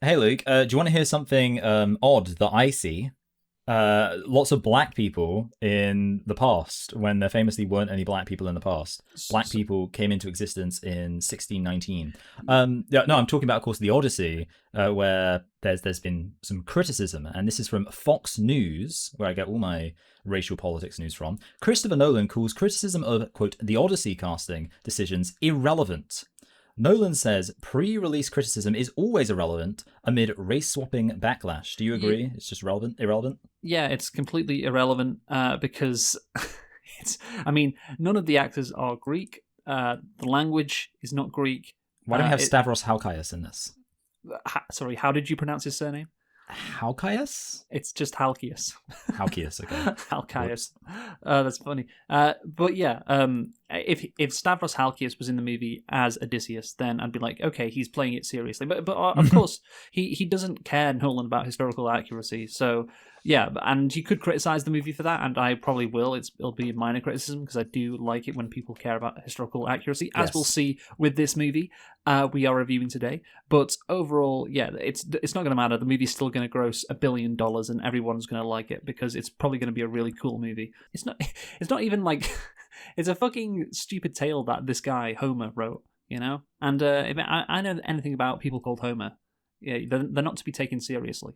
Hey Luke, do you want to hear something odd that I see? Lots of black people in the past, when there famously weren't any black people in the past. Black S- people came into existence in 1619. Yeah, no, I'm talking about, of course, the Odyssey, where there's been some criticism, and this is from Fox News, where I get all my racial politics news from. Christopher Nolan calls criticism of, quote, the Odyssey casting decisions irrelevant. Nolan says pre-release criticism is always irrelevant amid race-swapping backlash. Do you y- agree? It's just irrelevant. yeah, it's completely irrelevant because it's. I mean, none of the actors are Greek. The language is not Greek. Why don't we have It. Stavros Halkias in this? Sorry, how did you pronounce his surname? Halkias? It's just Halkias. Halkias, okay. Halkias. Whoops. That's funny. But yeah, if Stavros Halkias was in the movie as Odysseus, then I'd be like, okay, he's playing it seriously. But of course, he doesn't care, Nolan, about historical accuracy. So yeah, and you could criticize the movie for that, and I probably will. It'll be a minor criticism because I do like it when people care about historical accuracy, as we'll Yes. see with this movie we are reviewing today. But overall, yeah, it's not going to matter. The movie's still going to gross $1 billion, and everyone's going to like it because it's probably going to be a really cool movie. It's not. It's not even like. It's a fucking stupid tale that this guy Homer wrote. And if I know anything about people called Homer. Yeah, they're not to be taken seriously.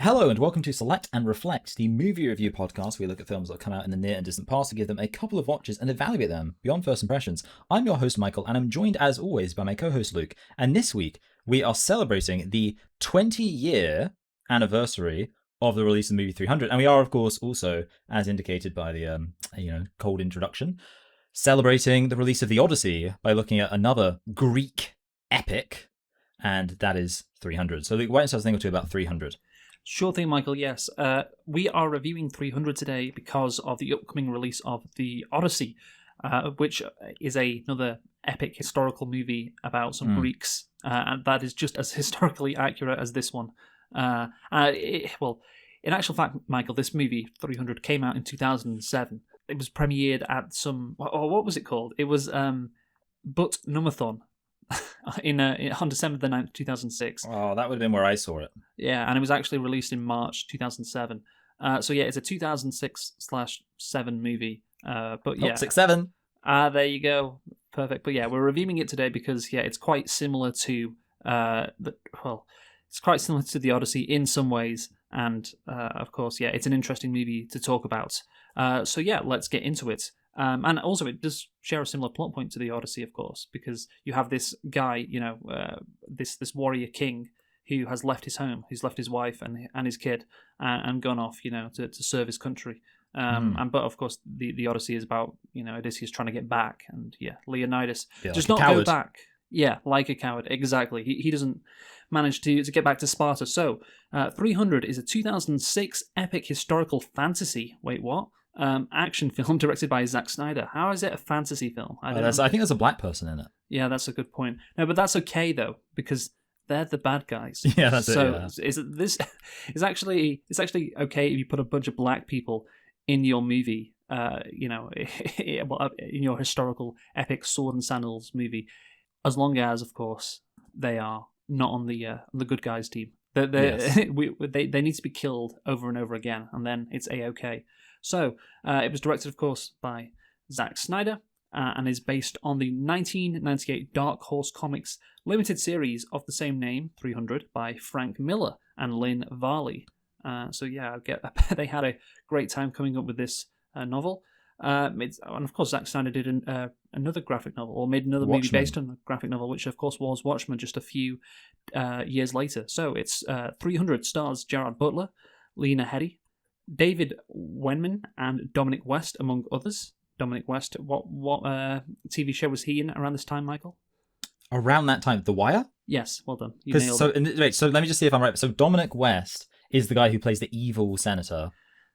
Hello and welcome to Select and Reflect, the movie review podcast where we look at films that have come out in the near and distant past to give them a couple of watches and evaluate them beyond first impressions. I'm your host, Michael, and I'm joined as always by my co-host, Luke. And this week, we are celebrating the 20-year anniversary of the release of the movie 300. And we are, of course, also, as indicated by the cold introduction, celebrating the release of the Odyssey by looking at another Greek epic, and that is 300. So Luke, why don't you tell us a thing or two about 300? Sure thing, Michael. Yes, we are reviewing 300 today because of the upcoming release of the Odyssey, which is another epic historical movie about some Greeks, and that is just as historically accurate as this one. Well, in actual fact, Michael, this movie 300 came out in 2007. It was premiered at some. Oh, what was it called? It was But Numathon on December the 9th, 2006. Oh, that would have been where I saw it. Yeah, and it was actually released in March 2007. So yeah, it's a 2006/7 movie. But yeah, 6, 7. there you go, perfect. But yeah, we're reviewing it today because yeah, it's quite similar to it's quite similar to the Odyssey in some ways, and of course, yeah, it's an interesting movie to talk about. So yeah, let's get into it. And also, it does share a similar plot point to the Odyssey, of course, because you have this guy, this warrior king who has left his home, who's left his wife and his kid, and gone off, to serve his country. But of course, the Odyssey is about Odysseus trying to get back, and yeah, Leonidas Yeah, does like a not go coward. back. Yeah, like a coward, exactly. He doesn't manage to get back to Sparta. So, 300 is a 2006 epic historical fantasy. Wait, what? Action film directed by Zack Snyder. How is it a fantasy film? I don't know. I think there's a black person in it. Yeah, that's a good point. No, but that's okay though because they're the bad guys. Yeah, that's So it. is it this? It's actually okay if you put a bunch of black people in your movie. In your historical epic sword and sandals movie, as long as, of course, they are not on the good guys team. Yes. They need to be killed over and over again, and then it's a-okay. So it was directed, of course, by Zack Snyder, and is based on the 1998 Dark Horse Comics limited series of the same name, 300, by Frank Miller and Lynn Varley. So yeah, I bet they had a great time coming up with this novel. And of course, Zack Snyder did another graphic novel, or made another movie Watchmen. based on the graphic novel, which of course was Watchmen just a few years later. So it's 300 stars Gerard Butler, Lena Headey, David Wenman, and Dominic West, among others. Dominic West, what TV show was he in around this time, Michael? Around that time, The Wire? Yes, well done. You nailed it. Wait, so let me just see if I'm right. So Dominic West is the guy who plays the evil senator,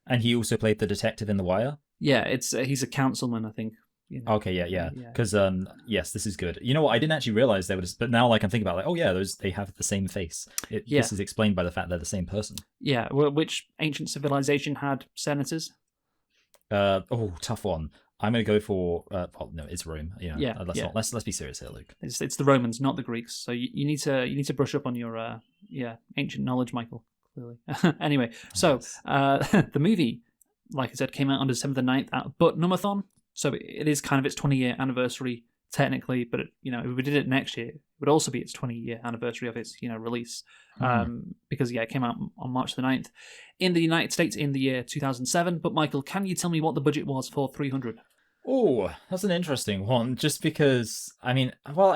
and he also played the detective in The Wire? Yeah, it's he's a councilman, I think. Okay, yeah. Because yes, this is good. You know what? I didn't actually realize they would, but now like I'm thinking about oh yeah, they have the same face. Yeah. This is explained by the fact they're the same person. Yeah, which ancient civilization had senators? Tough one. I'm gonna go for. No, it's Rome. Yeah, yeah. Let's be serious here, Luke. It's the Romans, not the Greeks. So you need to brush up on your ancient knowledge, Michael. Clearly. Anyway, so the movie, like I said, came out on December the 9th at But Numathon. So it is kind of its 20-year anniversary technically, but if we did it next year, it would also be its 20-year anniversary of its release. Because it came out on March the 9th in the United States in the year 2007. But Michael, can you tell me what the budget was for 300? Oh, that's an interesting one. Just because, I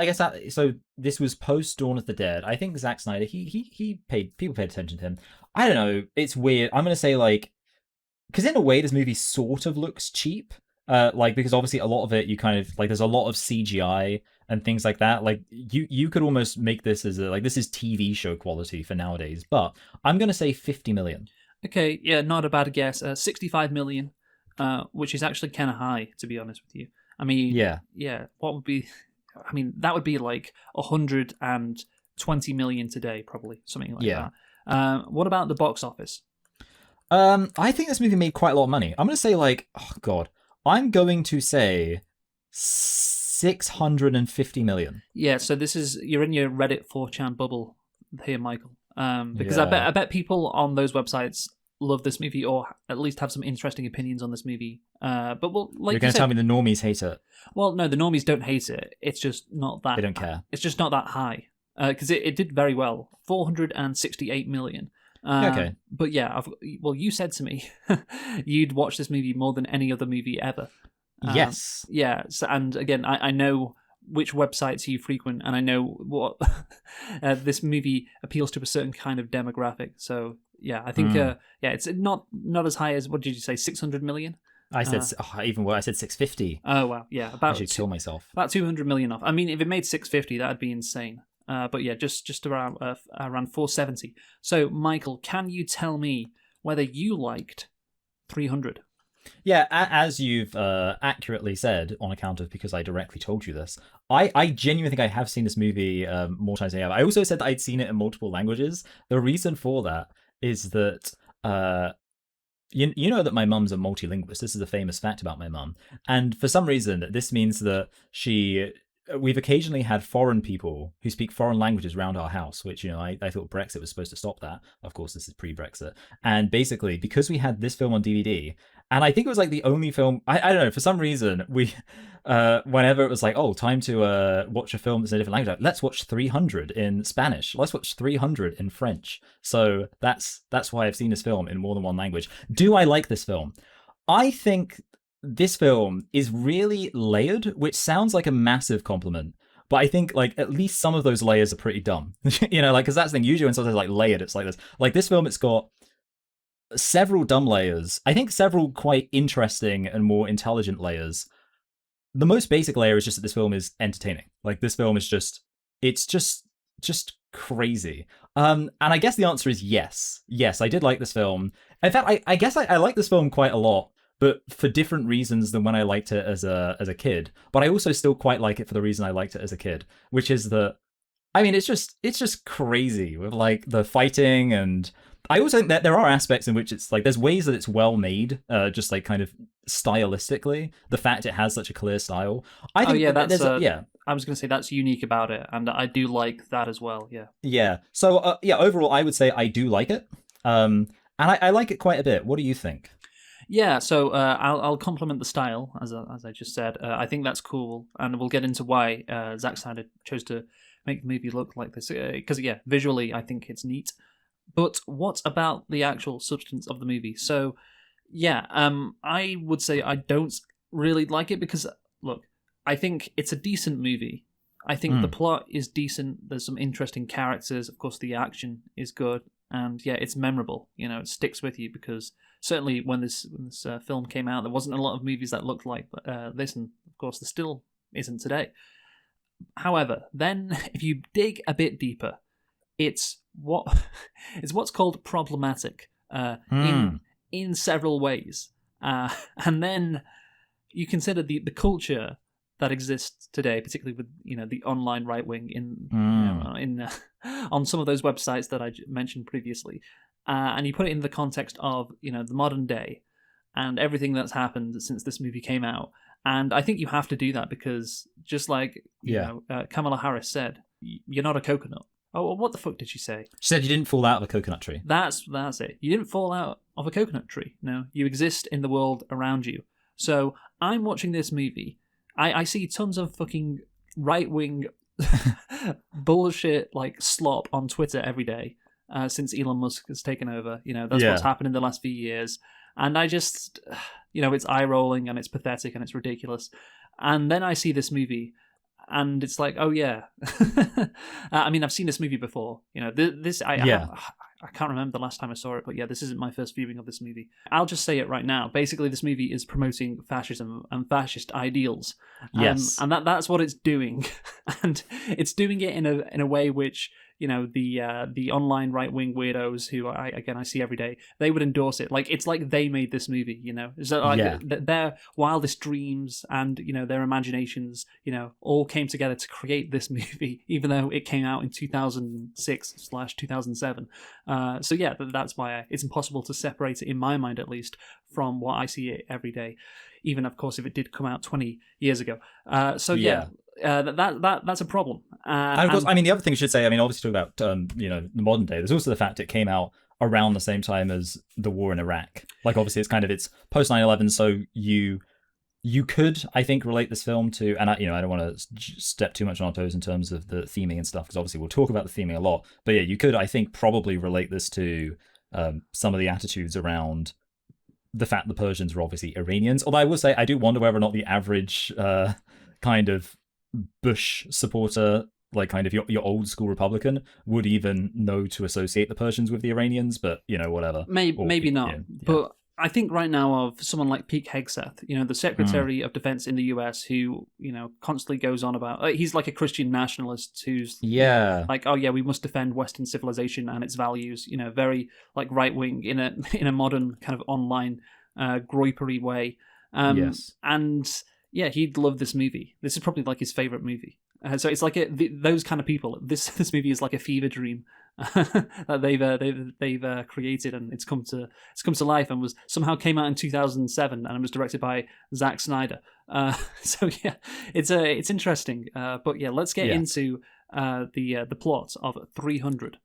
guess so this was post Dawn of the Dead. I think Zack Snyder, people paid attention to him. I don't know. It's weird. I'm gonna say because in a way, this movie sort of looks cheap. Because obviously a lot of it, you kind of there's a lot of CGI and things like that. Like you could almost make this as this is TV show quality for nowadays. But I'm gonna say 50 million. Okay, yeah, not a bad guess. 65 million. Which is actually kind of high, to be honest with you. What would be? That would be like 120 million today, probably something like that. What about the box office? I think this movie made quite a lot of money. I'm gonna say I'm going to say 650 million. Yeah, so you're in your Reddit 4chan bubble here, Michael. Because I bet people on those websites love this movie or at least have some interesting opinions on this movie. But you're going to tell me the normies hate it? Well, no, the normies don't hate it. It's just not that. They don't care. It's just not that high because it did very well, 468 million. Okay. But yeah, you said to me you'd watch this movie more than any other movie ever. Yes. Yeah. So, and again, I know which websites you frequent, and I know what this movie appeals to a certain kind of demographic. So yeah, I think it's not as high as, what did you say, 600 million? I said even worse. I said 650. Oh wow, yeah, I should kill myself. About 200 million off. If it made 650, that'd be insane. But yeah, just around 470. So Michael, can you tell me whether you liked 300? Yeah, as you've accurately said, on account of because I directly told you this, I genuinely think I have seen this movie more times than I have. I also said that I'd seen it in multiple languages. The reason for that is that you know that my mum's a multilingualist. This is a famous fact about my mum, and for some reason, this means that we've occasionally had foreign people who speak foreign languages around our house, which, I thought Brexit was supposed to stop that. Of course, this is pre-Brexit. And basically, because we had this film on DVD, and I think it was the only film, I don't know, for some reason, we, whenever it was time to watch a film that's in a different language, let's watch 300 in Spanish. Let's watch 300 in French. So that's why I've seen this film in more than one language. Do I like this film? I think this film is really layered, which sounds like a massive compliment, but I think at least some of those layers are pretty dumb. Because that's the thing. Usually when something's layered, it's like this. This film, it's got several dumb layers. I think several quite interesting and more intelligent layers. The most basic layer is just that this film is entertaining. This film is just crazy. And I guess the answer is yes. Yes, I did like this film. In fact, I guess I like this film quite a lot, but for different reasons than when I liked it as a kid. But I also still quite like it for the reason I liked it as a kid, which is that, it's just crazy with the fighting, and I also think that there are aspects in which it's there's ways that it's well made, just kind of stylistically. The fact it has such a clear style, I think. I was going to say that's unique about it, and I do like that as well. Yeah. Yeah. So overall, I would say I do like it, and I like it quite a bit. What do you think? Yeah, so I'll compliment the style, as I just said. I think that's cool, and we'll get into why Zack Snyder chose to make the movie look like this. Because, visually, I think it's neat. But what about the actual substance of the movie? So, I would say I don't really like it because, look, I think it's a decent movie. I think the plot is decent. There's some interesting characters. Of course, the action is good. And it's memorable. It sticks with you because certainly when this film came out, there wasn't a lot of movies that looked like this, and of course there still isn't today. However, then if you dig a bit deeper, it's what's called problematic in several ways, and then you consider the culture that exists today, particularly with the online right wing on some of those websites that I mentioned previously, and you put it in the context of the modern day, and everything that's happened since this movie came out. And I think you have to do that because, just like Kamala Harris said, you're not a coconut. Oh, what the fuck did she say? She said you didn't fall out of a coconut tree. That's it. You didn't fall out of a coconut tree. No, you exist in the world around you. So I'm watching this movie. I see tons of fucking right-wing bullshit like slop on Twitter every day since Elon Musk has taken over. That's what's happened in the last few years. And I just, it's eye-rolling and it's pathetic and it's ridiculous. And then I see this movie and it's like, oh yeah. I mean, I've seen this movie before. I can't remember the last time I saw it, but yeah, this isn't my first viewing of this movie. I'll just say it right now. Basically, this movie is promoting fascism and fascist ideals. Yes. And that's what it's doing. And it's doing it in a way which, the online right-wing weirdos who I see every day, they would endorse it. Like, it's like they made this movie, Is that like their wildest dreams and, their imaginations, all came together to create this movie, even though it came out in 2006/2007. So yeah, that's why it's impossible to separate it, in my mind at least, from what I see it every day, even of course if it did come out 20 years ago. That's a problem. And of course, I mean, the other thing I should say, I mean, obviously talk about the modern day. There's also the fact it came out around the same time as the war in Iraq. Like, obviously, it's post 9/11, so you could, I think, relate this film to, and I don't want to step too much on our toes in terms of the theming and stuff, because obviously we'll talk about the theming a lot. But yeah, you could, I think, probably relate this to some of the attitudes around the fact the Persians were obviously Iranians. Although I will say, I do wonder whether or not the average kind of Bush supporter, like kind of your old school Republican, would even know to associate the Persians with the Iranians. But whatever. Maybe not. Yeah. But I think right now of someone like Pete Hegseth, the Secretary of Defense in the US, who constantly goes on about he's like a Christian nationalist who's like, oh yeah, we must defend Western civilization and its values. Very like right wing in a modern kind of online groipery way. Yes. And yeah, he'd love this movie. This is probably like his favorite movie. So it's like those kind of people. This movie is like a fever dream that they've created, and it's come to life, and somehow came out in 2007, and it was directed by Zack Snyder. So yeah, it's interesting. But yeah, let's get into the plot of 300.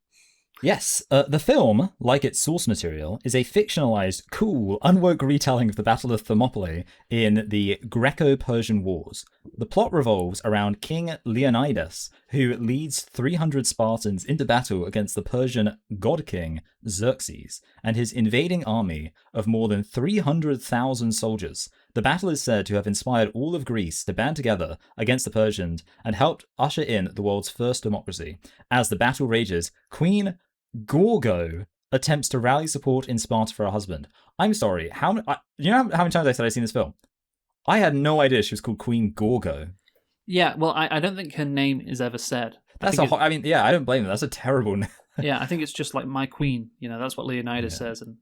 Yes, the film, like its source material, is a fictionalized, cool, unwoke retelling of the Battle of Thermopylae in the Greco-Persian Wars. The plot revolves around King Leonidas, who leads 300 Spartans into battle against the Persian god king Xerxes and his invading army of more than 300,000 soldiers. The battle is said to have inspired all of Greece to band together against the Persians and helped usher in the world's first democracy. As the battle rages, Queen Gorgo attempts to rally support in Sparta for her husband. I'm sorry, how many times I said I'd seen this film? I had no idea she was called Queen Gorgo. Yeah, well, I don't think her name is ever said. I don't blame them. That's a terrible name. Yeah, I think it's just like my queen. That's what Leonidas says, and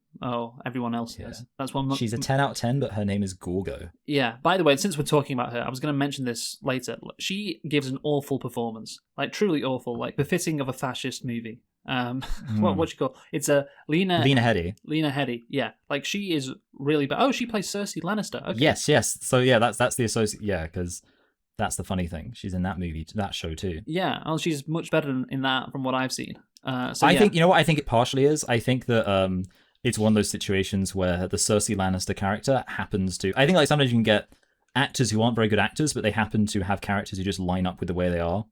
everyone else says. That's what. She's a 10 out of 10, but her name is Gorgo. Yeah. By the way, since we're talking about her, I was going to mention this later. She gives an awful performance, like truly awful, like befitting of a fascist movie. What you call? It's a Lena Headey. Lena Headey. Yeah, like she is really bad. Oh, she plays Cersei Lannister. Okay. Yes. So yeah, that's the associate. Yeah, because that's the funny thing. She's in that movie, that show too. Yeah, she's much better in that from what I've seen. I think I think it partially is. I think that it's one of those situations where the Cersei Lannister character happens to. I think like sometimes you can get actors who aren't very good actors, but they happen to have characters who just line up with the way they are.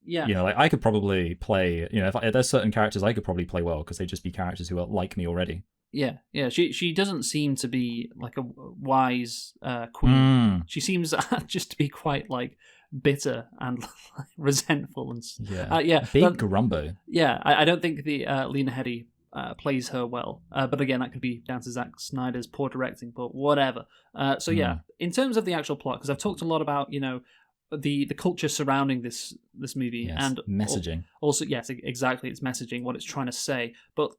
Yeah. Like I could probably play. If there's certain characters I could probably play well because they just be characters who are like me already. Yeah. She doesn't seem to be like a wise queen. She seems just to be quite like bitter and resentful and big grumbo. Yeah, I don't think the Lena Headey plays her well, but again that could be down to Zack Snyder's poor directing, but whatever. In terms of the actual plot, because I've talked a lot about the culture surrounding this movie and messaging. Also, yes, exactly, it's messaging, what it's trying to say, but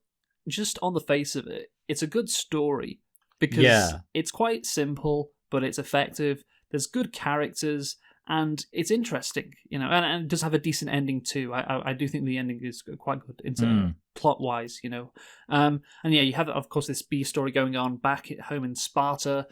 just on the face of it, it's a good story because it's quite simple, but it's effective. There's good characters. and it's interesting, and it does have a decent ending too. I do think the ending is quite good into plot wise, and yeah, you have of course this B story going on back at home in Sparta,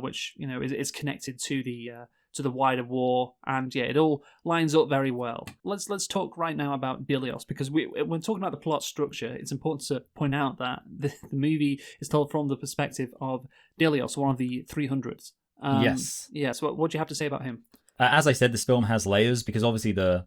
which is connected to the wider war, and yeah, it all lines up very well. Let's talk right now about Dilios, because when talking about the plot structure, it's important to point out that the movie is told from the perspective of Dilios, one of the 300s. Yes. Yeah. So what do you have to say about him? As I said, this film has layers, because obviously the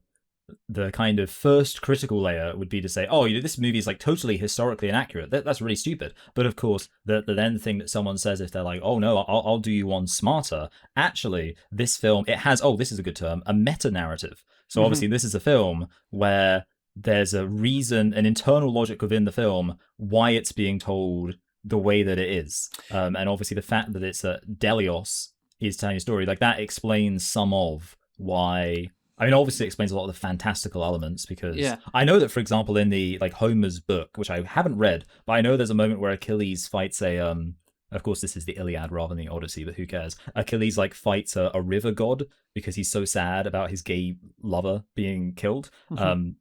kind of first critical layer would be to say, oh, this movie is like totally historically inaccurate. That's really stupid. But of course, the then thing that someone says, if they're like, oh no, I'll do you one smarter. Actually, this film, it has, oh, this is a good term, a meta narrative. So obviously, this is a film where there's a reason, an internal logic within the film why it's being told the way that it is. And obviously, the fact that it's Delios is telling a story, like that explains some of why. I mean, obviously it explains a lot of the fantastical elements, because I know that, for example, in the Homer's book, which I haven't read, but I know there's a moment where Achilles fights of course this is the Iliad rather than the Odyssey, but who cares? Achilles fights a river god because he's so sad about his gay lover being killed. And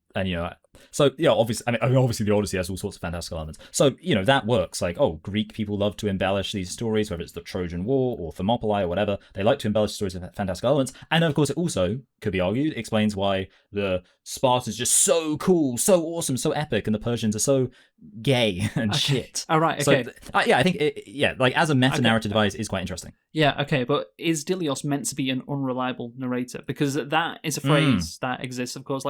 so yeah, obviously, I mean, obviously the Odyssey has all sorts of fantastical elements. So that works. Greek people love to embellish these stories, whether it's the Trojan War or Thermopylae or whatever. They like to embellish stories with fantastical elements, and of course, it also could be argued explains why the Spartans just so cool, so awesome, so epic, and the Persians are so gay and shit. All right. Okay. So yeah, I think as a meta narrative device is quite interesting. Yeah. Okay. But is Dilios meant to be an unreliable narrator? Because that is a phrase that exists, of course.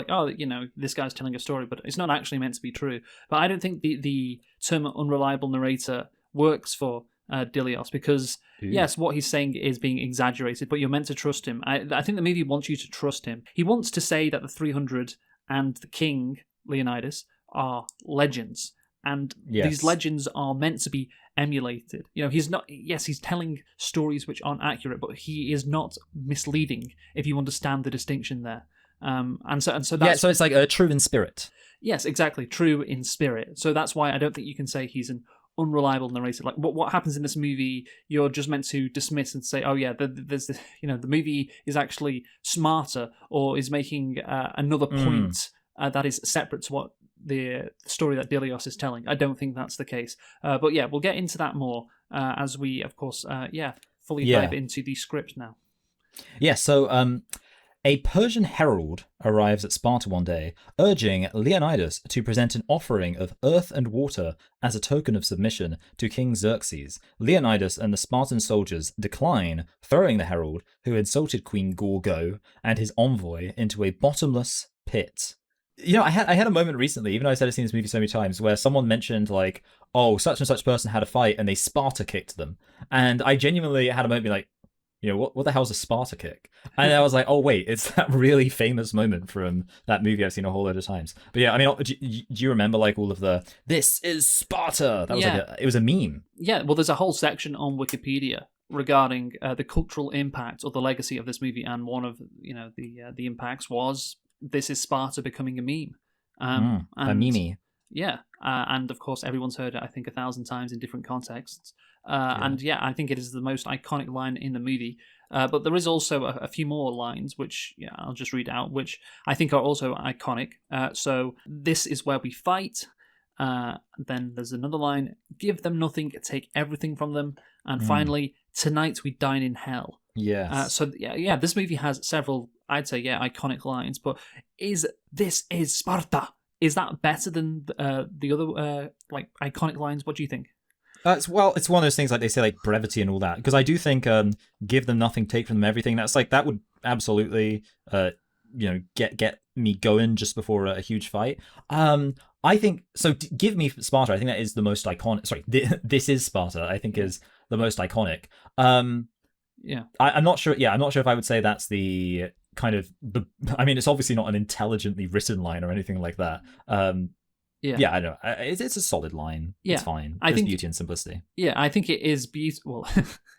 This guy's telling a story, but it's not actually meant to be true. But I don't think the term unreliable narrator works for Dilios, because yes, what he's saying is being exaggerated, but you're meant to trust him. I think the movie wants you to trust him. He wants to say that the 300 and the king Leonidas are legends, and these legends are meant to be emulated. He's not. Yes, he's telling stories which aren't accurate, but he is not misleading, if you understand the distinction there. And so that's so it's like a true in spirit. Yes, exactly, true in spirit. So that's why I don't think you can say he's an unreliable narrator. Like what happens in this movie, you're just meant to dismiss and say, oh yeah, there's this, the movie is actually smarter, or is making another point that is separate to what the story that Dilios is telling. I don't think that's the case. But yeah, we'll get into that more as we, of course, fully dive into the script now. Yeah, so a Persian herald arrives at Sparta one day, urging Leonidas to present an offering of earth and water as a token of submission to King Xerxes. Leonidas and the Spartan soldiers decline, throwing the herald, who insulted Queen Gorgo and his envoy, into a bottomless pit. I had a moment recently, even though I said I've seen this movie so many times, where someone mentioned oh, such and such person had a fight and they Sparta kicked them. And I genuinely had a moment be like, what the hell's a Sparta kick? And I was like, oh wait, it's that really famous moment from that movie I've seen a whole load of times. But yeah, I mean, do you remember all of the "This is Sparta"? That was it was a meme. Yeah, well, there's a whole section on Wikipedia regarding the cultural impact or the legacy of this movie, and one of the impacts was "This is Sparta" becoming a meme. A meme. Yeah, and of course everyone's heard it, I think, 1,000 times in different contexts. And yeah, I think it is the most iconic line in the movie. But there is also a few more lines, which I'll just read out, which I think are also iconic. So, this is where we fight. Then there's another line, give them nothing, take everything from them. And finally, tonight we dine in hell. Yes. So this movie has several, I'd say, iconic lines. But this is Sparta? Is that better than the other iconic lines? What do you think? It's one of those things, they say, brevity and all that, because I do think give them nothing, take from them everything. That's that would absolutely get me going just before a huge fight. I think so. Give me Sparta. I think that is the most iconic. Sorry, this is Sparta. I think is the most iconic. I'm not sure. Yeah, I'm not sure if I would say that's the kind of the. I mean, it's obviously not an intelligently written line or anything like that. Yeah, I know. It's a solid line. Yeah. It's fine. There's beauty and simplicity. Yeah, I think it is beautiful.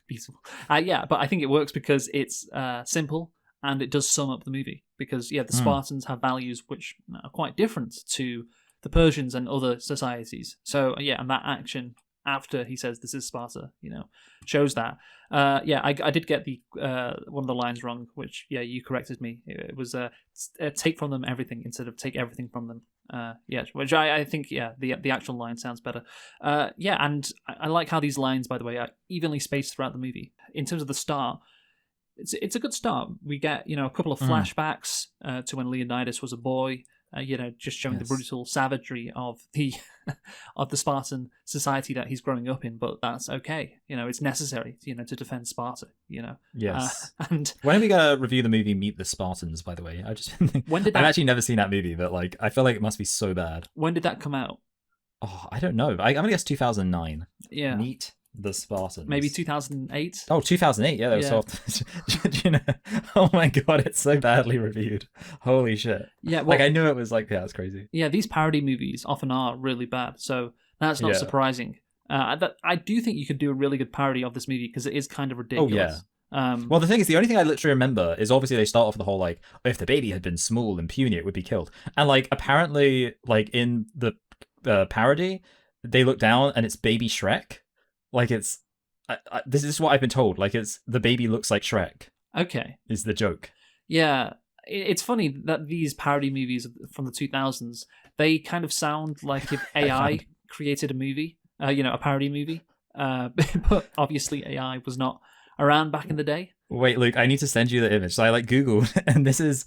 Beautiful. But I think it works because it's simple and it does sum up the movie. Because, the Spartans have values which are quite different to the Persians and other societies. So, and that action after he says this is Sparta, shows that. I did get the one of the lines wrong, which you corrected me. It was take from them everything instead of take everything from them. Which I think the actual line sounds better. And I like how these lines, by the way, are evenly spaced throughout the movie. In terms of the start, it's a good start. We get a couple of flashbacks to when Leonidas was a boy. Just showing the brutal savagery of the of the Spartan society that he's growing up in, but that's okay. It's necessary, to defend Sparta. Yes. And when are we gonna review the movie Meet the Spartans? By the way, I've actually never seen that movie, but I feel like it must be so bad. When did that come out? Oh, I don't know. I'm gonna guess 2009. Yeah. Meet the Spartans. Maybe 2008. Oh, 2008. Yeah, that was soft. Oh my god, it's so badly reviewed. Holy shit. Yeah, well, I knew it was it's crazy. Yeah, these parody movies often are really bad, so that's not surprising. I do think you could do a really good parody of this movie because it is kind of ridiculous. Oh yeah. Well, the thing is, the only thing I literally remember is obviously they start off with the whole if the baby had been small and puny, it would be killed. And apparently, in the parody, they look down and it's baby Shrek. This is what I've been told. It's the baby looks like Shrek. Okay. Is the joke. Yeah. It's funny that these parody movies from the 2000s, they kind of sound like if AI created a movie, a parody movie. But obviously AI was not around back in the day. Wait, Luke, I need to send you the image. So I Googled, and this is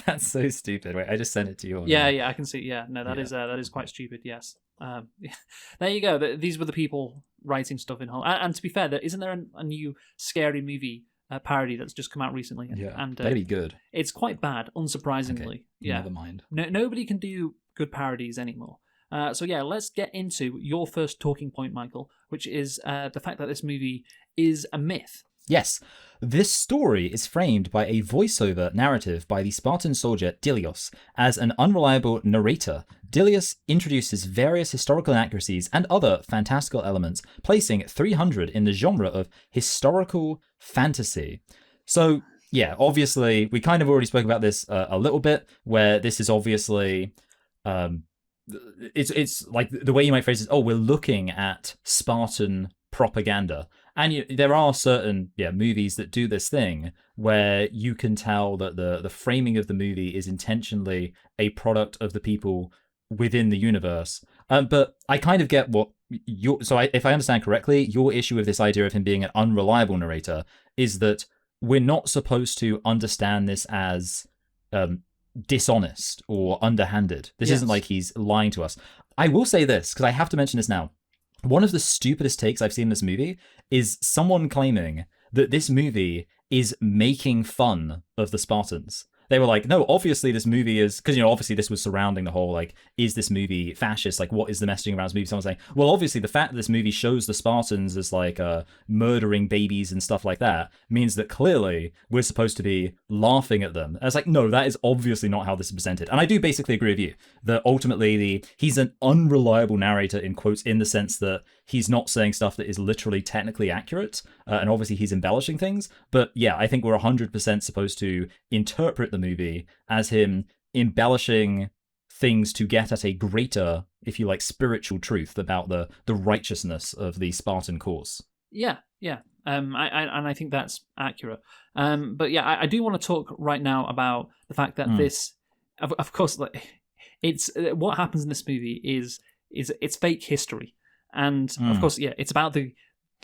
that's so stupid. Wait, I just sent it to you. Yeah, I can see. Yeah, no, that is quite stupid. Yes. There you go. These were the people writing stuff in Hollywood. And to be fair, isn't there a new scary movie parody that's just come out recently? And that'd be good. It's quite bad, unsurprisingly. Okay, yeah, never mind. Nobody can do good parodies anymore. Let's get into your first talking point, Michael, which is the fact that this movie is a myth. Yes, this story is framed by a voiceover narrative by the Spartan soldier Dilios as an unreliable narrator. Dilios introduces various historical inaccuracies and other fantastical elements, placing 300 in the genre of historical fantasy. So, yeah, obviously, we kind of already spoke about this a little bit, where this is obviously... It's like the way you might phrase it, we're looking at Spartan propaganda. And there are certain movies that do this thing where you can tell that the framing of the movie is intentionally a product of the people within the universe. But I kind of get what if I understand correctly, your issue with this idea of him being an unreliable narrator is that we're not supposed to understand this as dishonest or underhanded. This isn't like he's lying to us. I will say this, because I have to mention this now. One of the stupidest takes I've seen in this movie is someone claiming that this movie is making fun of the Spartans. They were like, no, obviously this movie is... Because, obviously this was surrounding the whole, is this movie fascist? What is the messaging around this movie? Someone's saying, well, obviously the fact that this movie shows the Spartans as, murdering babies and stuff like that means that clearly we're supposed to be laughing at them. And it's no, that is obviously not how this is presented. And I do basically agree with you that ultimately he's an unreliable narrator, in quotes, in the sense that he's not saying stuff that is literally technically accurate. And obviously he's embellishing things. But yeah, I think we're 100% supposed to interpret the movie as him embellishing things to get at a greater, if you like, spiritual truth about the righteousness of the Spartan cause. Yeah. I think that's accurate. But yeah, I do want to talk right now about the fact that this, of course, it's what happens in this movie is it's fake history, and of course, it's about the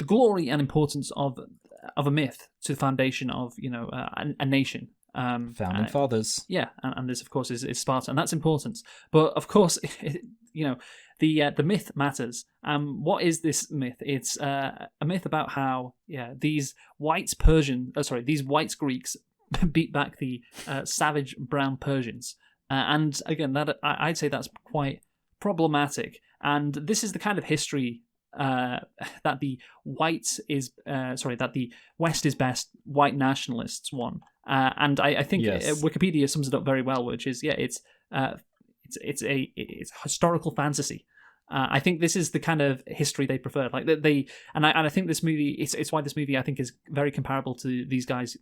glory and importance of a myth to the foundation of a nation. Founding fathers. Yeah, and this, of course, is Sparta, and that's important. But of course, the myth matters. What is this myth? It's a myth about how these white Greeks beat back the savage brown Persians, and again, that I'd say that's quite problematic. And this is the kind of history that the West is best white nationalists won. And I think Wikipedia sums it up very well, which is it's historical fantasy. I think this is the kind of history they prefer. I think this movie it's why this movie I think is very comparable to these guys'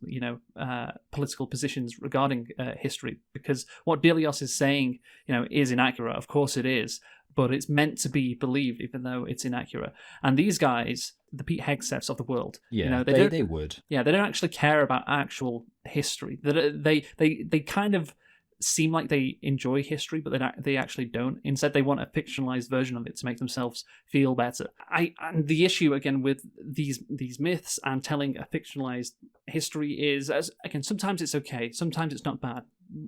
political positions regarding history, because what Dilios is saying is inaccurate. Of course it is, but it's meant to be believed, even though it's inaccurate. And these guys, the Pete Hegseths of the world, Yeah, they would. Yeah, they don't actually care about actual history. They kind of seem like they enjoy history, but they actually don't. Instead, they want a fictionalized version of it to make themselves feel better. And the issue again with these myths and telling a fictionalized history is, again, sometimes it's okay, sometimes it's not bad.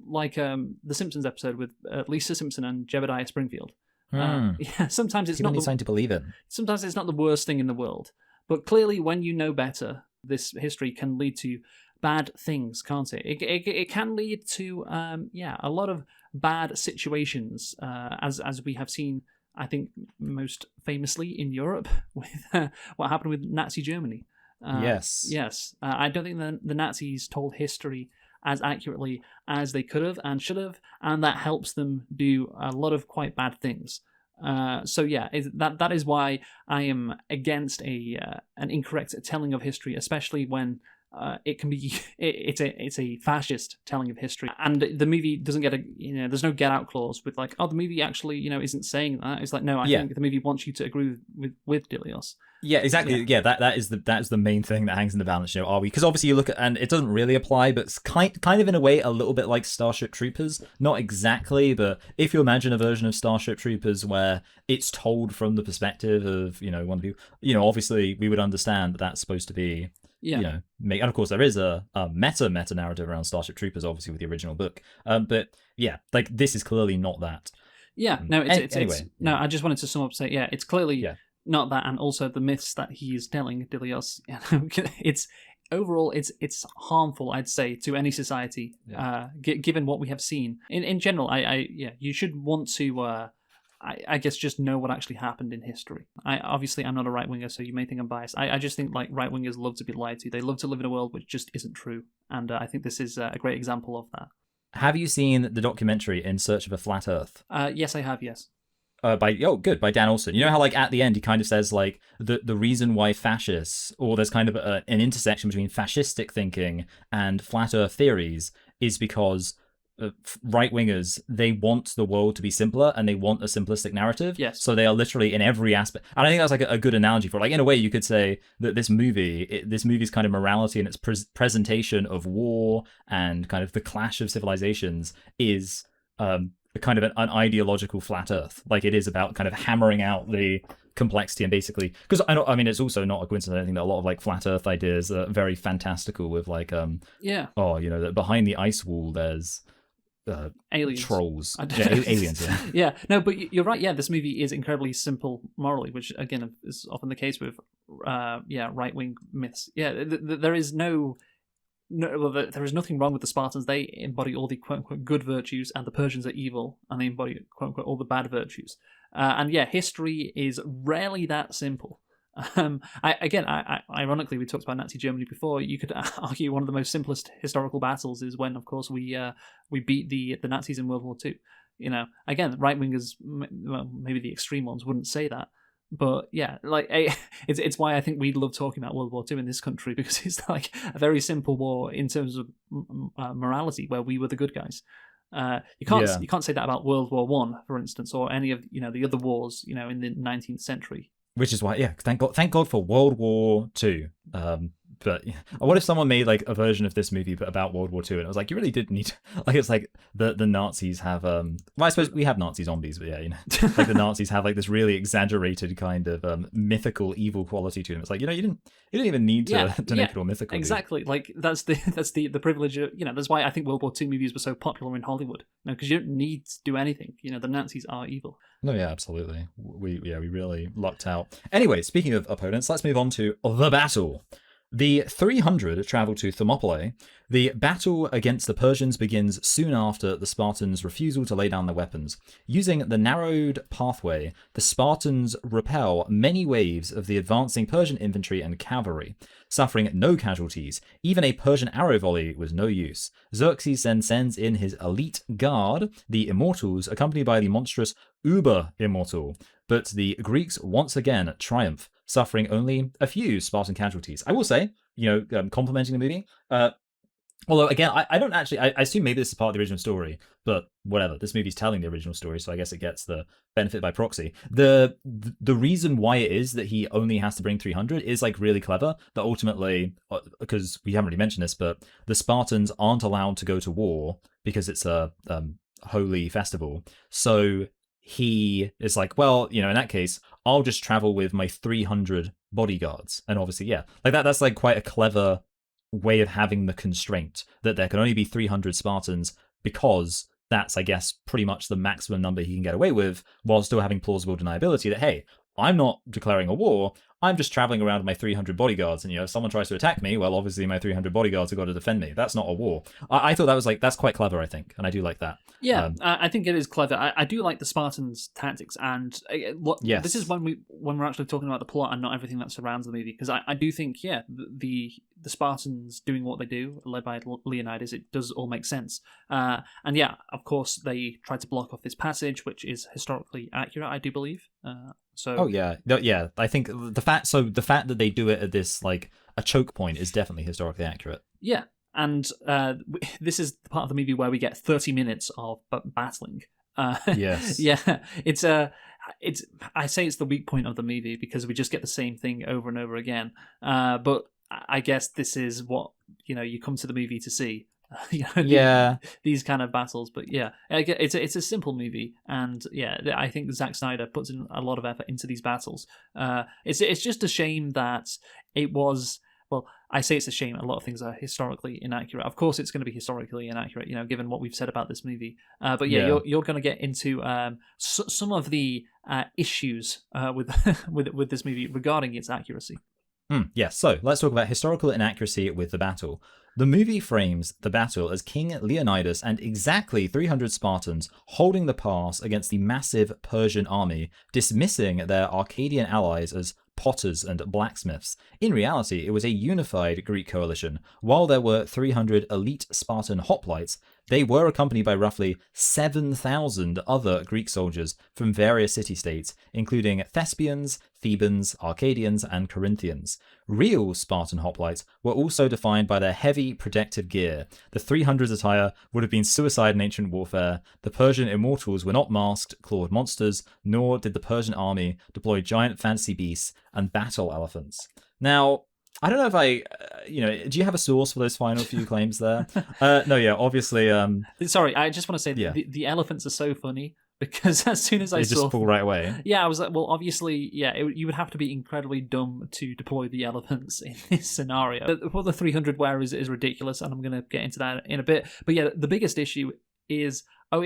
Like the Simpsons episode with Lisa Simpson and Jebediah Springfield. Yeah, sometimes it's People not need something to believe in. Sometimes it's not the worst thing in the world, but clearly, when you know better, this history can lead to bad things, can't it? It can lead to a lot of bad situations, as we have seen, I think, most famously in Europe with what happened with Nazi Germany. Yes. I don't think the Nazis told history as accurately as they could have and should have, and that helps them do a lot of quite bad things. So yeah, that is why I am against an incorrect telling of history, especially when it can be it's a fascist telling of history, and the movie doesn't get there's no get out clause with like, oh, the movie actually isn't saying that. It's like, no, I think the movie wants you to agree with Dilios. Yeah, exactly. Yeah, that is the main thing that hangs in the balance. Are we? Because obviously you look at, and it doesn't really apply, but it's kind of in a way a little bit like Starship Troopers. Not exactly, but if you imagine a version of Starship Troopers where it's told from the perspective of one of you, obviously we would understand that that's supposed to be. And of course there is a meta narrative around Starship Troopers, obviously with the original book. But yeah, like this is clearly not that. Yeah, no, no. I just wanted to sum up, say, yeah, it's clearly not that, and also the myths that he is telling Dilios. It's overall, it's harmful, I'd say, to any society. Given what we have seen in general, you should want to. I guess just know what actually happened in history. I'm not a right winger, so you may think I'm biased. I just think like right wingers love to be lied to. They love to live in a world which just isn't true, and I think this is a great example of that. Have you seen the documentary In Search of a Flat Earth? Yes, I have. Yes. By Dan Olson. You know how like at the end he kind of says like the reason why fascists, or there's kind of an intersection between fascistic thinking and flat Earth theories is because right wingers, they want the world to be simpler and they want a simplistic narrative. Yes. So they are literally in every aspect. And I think that's like a good analogy for it. Like in a way you could say that this movie's kind of morality and its presentation of war and kind of the clash of civilizations is kind of an ideological flat Earth. Like it is about kind of hammering out the complexity and basically because it's also not a coincidence. I think that a lot of like flat Earth ideas are very fantastical with like that behind the ice wall there's aliens, trolls, aliens. Yeah, no, but you're right. Yeah, this movie is incredibly simple morally, which again is often the case with right wing myths. Yeah, there is there is nothing wrong with the Spartans. They embody all the quote unquote good virtues, and the Persians are evil, and they embody quote unquote all the bad virtues. And history is rarely that simple. Ironically, we talked about Nazi Germany before. You could argue one of the most simplest historical battles is when, of course, we beat the Nazis in World War II. Again, right wingers, maybe the extreme ones, wouldn't say that, but yeah, like it's why I think we love talking about World War II in this country, because it's like a very simple war in terms of morality, where we were the good guys. You can't say that about World War One, for instance, or any of the other wars in the 19th century. Which is why, thank God for World War II. But what if someone made like a version of this movie but about World War II, and it was like, you really did need like, it's like the Nazis have I suppose we have Nazi zombies, but like the Nazis have like this really exaggerated kind of mythical evil quality to them. It's like, you didn't even need to make it all mythical. Exactly. Like that's the privilege of, that's why I think World War II movies were so popular in Hollywood. Because you don't need to do anything. The Nazis are evil. No, yeah, absolutely. We really lucked out. Anyway, speaking of opponents, let's move on to the battle. The 300 travel to Thermopylae. The battle against the Persians begins soon after the Spartans' refusal to lay down their weapons. Using the narrowed pathway, the Spartans repel many waves of the advancing Persian infantry and cavalry. Suffering no casualties, even a Persian arrow volley was no use. Xerxes then sends in his elite guard, the Immortals, accompanied by the monstrous Uber-Immortal. But the Greeks once again triumph, suffering only a few Spartan casualties. I will say, complimenting the movie, Although again, I don't actually. I assume maybe this is part of the original story, but whatever. This movie's telling the original story, so I guess it gets the benefit by proxy. The reason why it is that he only has to bring 300 is like really clever. That ultimately, because we haven't really mentioned this, but the Spartans aren't allowed to go to war because it's a holy festival. So he is like, well, in that case, I'll just travel with my 300 bodyguards, and obviously, yeah, like that. That's like quite a clever way of having the constraint that there can only be 300 Spartans because that's, I guess, pretty much the maximum number he can get away with while still having plausible deniability that, hey, I'm not declaring a war. I'm just traveling around with my 300 bodyguards, and if someone tries to attack me, well, obviously my 300 bodyguards have got to defend me. That's not a war. I thought that was that's quite clever, I think, and I do like that. Yeah, I think it is clever. I do like the Spartans' tactics, and yes. This is when we're actually talking about the plot and not everything that surrounds the movie, because I do think, yeah, the Spartans doing what they do, led by Leonidas, it does all make sense. And yeah, of course, they tried to block off this passage, which is historically accurate, I do believe. Oh yeah, no, yeah. I think the fact that they do it at this like a choke point is definitely historically accurate. Yeah, and this is the part of the movie where we get 30 minutes of battling. Yes. Yeah, it's I say it's the weak point of the movie because we just get the same thing over and over again. But I guess this is what you come to the movie to see. These kind of battles. But yeah, it's a simple movie, and yeah, I think Zack Snyder puts in a lot of effort into these battles. It's just a shame that it was. Well, I say it's a shame. A lot of things are historically inaccurate. Of course, it's going to be historically inaccurate, given what we've said about this movie. But yeah, you're going to get into some of the issues with with this movie regarding its accuracy. Yes, so let's talk about historical inaccuracy with the battle. The movie frames the battle as King Leonidas and exactly 300 Spartans holding the pass against the massive Persian army, dismissing their Arcadian allies as potters and blacksmiths. In reality, it was a unified Greek coalition. While there were 300 elite Spartan hoplites, they were accompanied by roughly 7,000 other Greek soldiers from various city-states, including Thespians, Thebans, Arcadians, and Corinthians. Real Spartan hoplites were also defined by their heavy protective gear. The 300's attire would have been suicide in ancient warfare. The Persian immortals were not masked, clawed monsters, nor did the Persian army deploy giant fantasy beasts and battle elephants. Now, I don't know if do you have a source for those final few claims there? No, yeah, obviously. Sorry, I just want to say the elephants are so funny because as soon as I saw, just pull right away. Yeah, I was like, well, obviously, yeah, you would have to be incredibly dumb to deploy the elephants in this scenario. But what the 300 wear is ridiculous, and I'm going to get into that in a bit. But yeah, the biggest issue is, of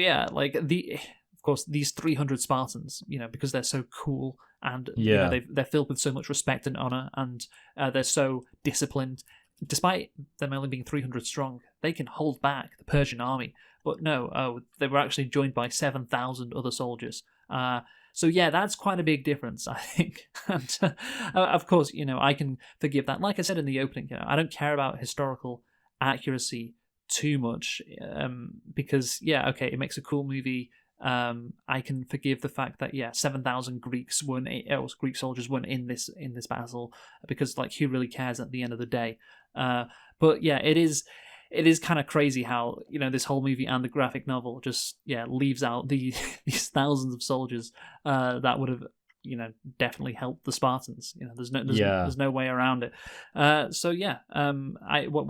course, these 300 Spartans, because they're so cool and they're filled with so much respect and honor, and they're so disciplined. Despite them only being 300 strong, they can hold back the Persian army. But no, they were actually joined by 7,000 other soldiers. So yeah, that's quite a big difference, I think. And of course, I can forgive that. Like I said in the opening, I don't care about historical accuracy too much because, yeah, okay, it makes a cool movie. I can forgive the fact that 7,000 Greek soldiers weren't in this battle because like who really cares at the end of the day? But yeah, it is kind of crazy how this whole movie and the graphic novel just leaves out these thousands of soldiers that would have definitely helped the Spartans. There's no way around it. What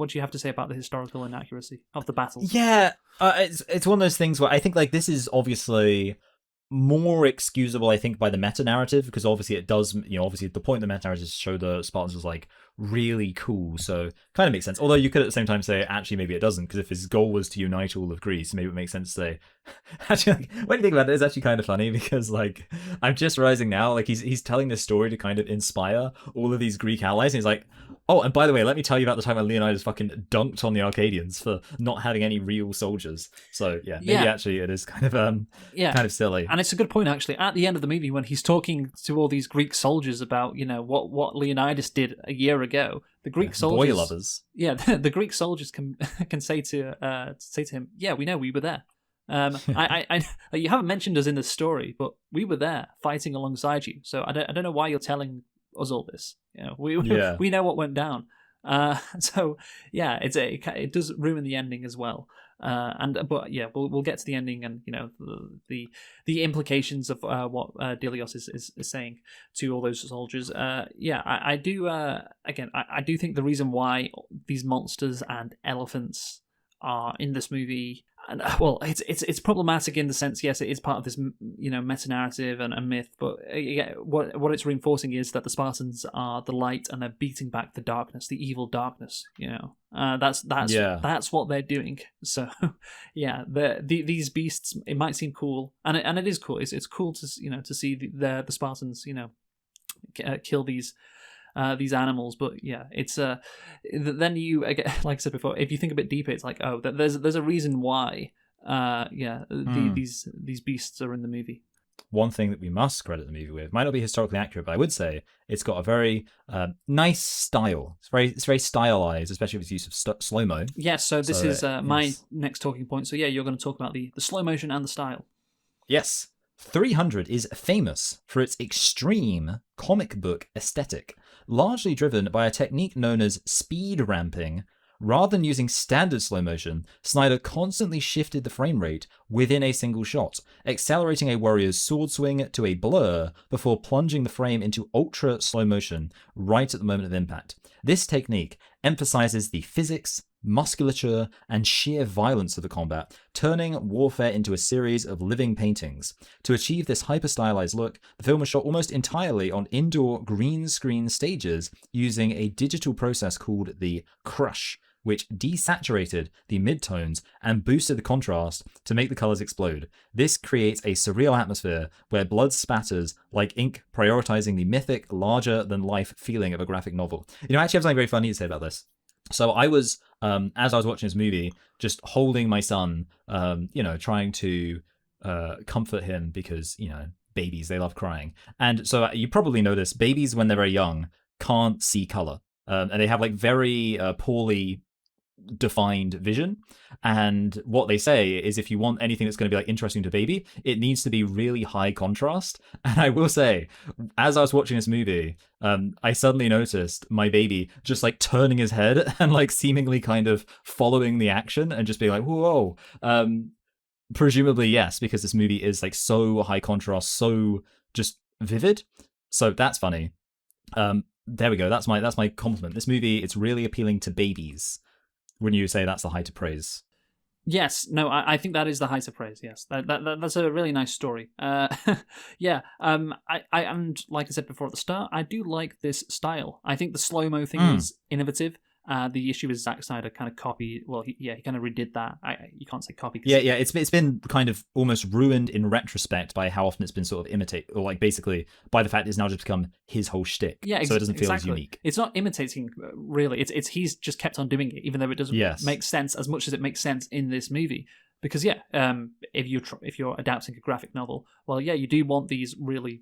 do you have to say about the historical inaccuracy of the battles? Yeah, it's one of those things where I think like this is obviously more excusable, I think, by the meta narrative, because obviously it does, obviously the point of the meta narrative is to show the Spartans was like really cool, so kind of makes sense. Although you could at the same time say actually maybe it doesn't, because if his goal was to unite all of Greece, maybe it makes sense to say actually, like, when you think about it, it's actually kind of funny because like I'm just realizing now, like he's telling this story to kind of inspire all of these Greek allies, and he's like, oh, and by the way, let me tell you about the time when Leonidas fucking dunked on the Arcadians for not having any real soldiers. So maybe actually it is kind of kind of silly. And it's a good point actually. At the end of the movie, when he's talking to all these Greek soldiers about what Leonidas did a year ago, the Greek soldiers, boy lovers, the Greek soldiers can say to him, yeah, we know, we were there. I you haven't mentioned us in the story, but we were there fighting alongside you. So I don't know why you're telling us all this. We know what went down. So yeah, it does ruin the ending as well. But yeah, we'll get to the ending and the implications of what Dilios is saying to all those soldiers. Yeah, I do. Again, I do think the reason why these monsters and elephants are in this movie, and well, it's problematic in the sense, yes, it is part of this meta narrative and a myth, but yeah, what it's reinforcing is that the Spartans are the light and they're beating back the darkness, the evil darkness. That's what they're doing. So yeah, these beasts, it might seem cool, and it is cool. It's cool to see the Spartans kill these animals, but yeah, it's then you again, like I said before, if you think a bit deeper, it's like, oh, there's a reason why these beasts are in the movie. One thing that we must credit the movie with might not be historically accurate, but I would say it's got a very nice style. It's very stylized, especially with its use of slow-mo. Yes, so this is my next talking point. So yeah, you're going to talk about the slow motion and the style. Yes. 300 is famous for its extreme comic book aesthetic, largely driven by a technique known as speed ramping. Rather than using standard slow motion, Snyder constantly shifted the frame rate within a single shot, accelerating a warrior's sword swing to a blur before plunging the frame into ultra slow motion right at the moment of impact. This technique emphasizes the physics, musculature, and sheer violence of the combat, turning warfare into a series of living paintings. To achieve this hyper-stylized look, the film was shot almost entirely on indoor green screen stages using a digital process called the crush, which desaturated the midtones and boosted the contrast to make the colors explode. This creates a surreal atmosphere where blood spatters like ink, prioritizing the mythic, larger-than-life feeling of a graphic novel. I actually have something very funny to say about this. So I was, as I was watching this movie, just holding my son, trying to comfort him because, babies, they love crying. And so you probably noticed babies, when they're very young, can't see color. And they have very poorly defined vision, and what they say is if you want anything that's going to be interesting to baby, it needs to be really high contrast. And I will say, as I was watching this movie, I suddenly noticed my baby just turning his head and seemingly kind of following the action and just being like, whoa. Presumably yes, because this movie is so high contrast, so just vivid. So that's funny. There we go, that's my compliment. This movie, it's really appealing to babies. Wouldn't you say that's the height of praise? Yes, no, I think that is the height of praise. Yes, that's a really nice story. Yeah, I and like I said before at the start, I do like this style. I think the slow mo thing is innovative. The issue is Zack Snyder kind of copied. Well, he kind of redid that. You can't say copy. Yeah. It's been kind of almost ruined in retrospect by how often it's been sort of imitated, or basically by the fact it's now just become his whole shtick. Yeah, so it doesn't feel as unique. It's not imitating really. It's he's just kept on doing it, even though it doesn't make sense as much as it makes sense in this movie. Because if you're adapting a graphic novel, well, yeah, you do want these really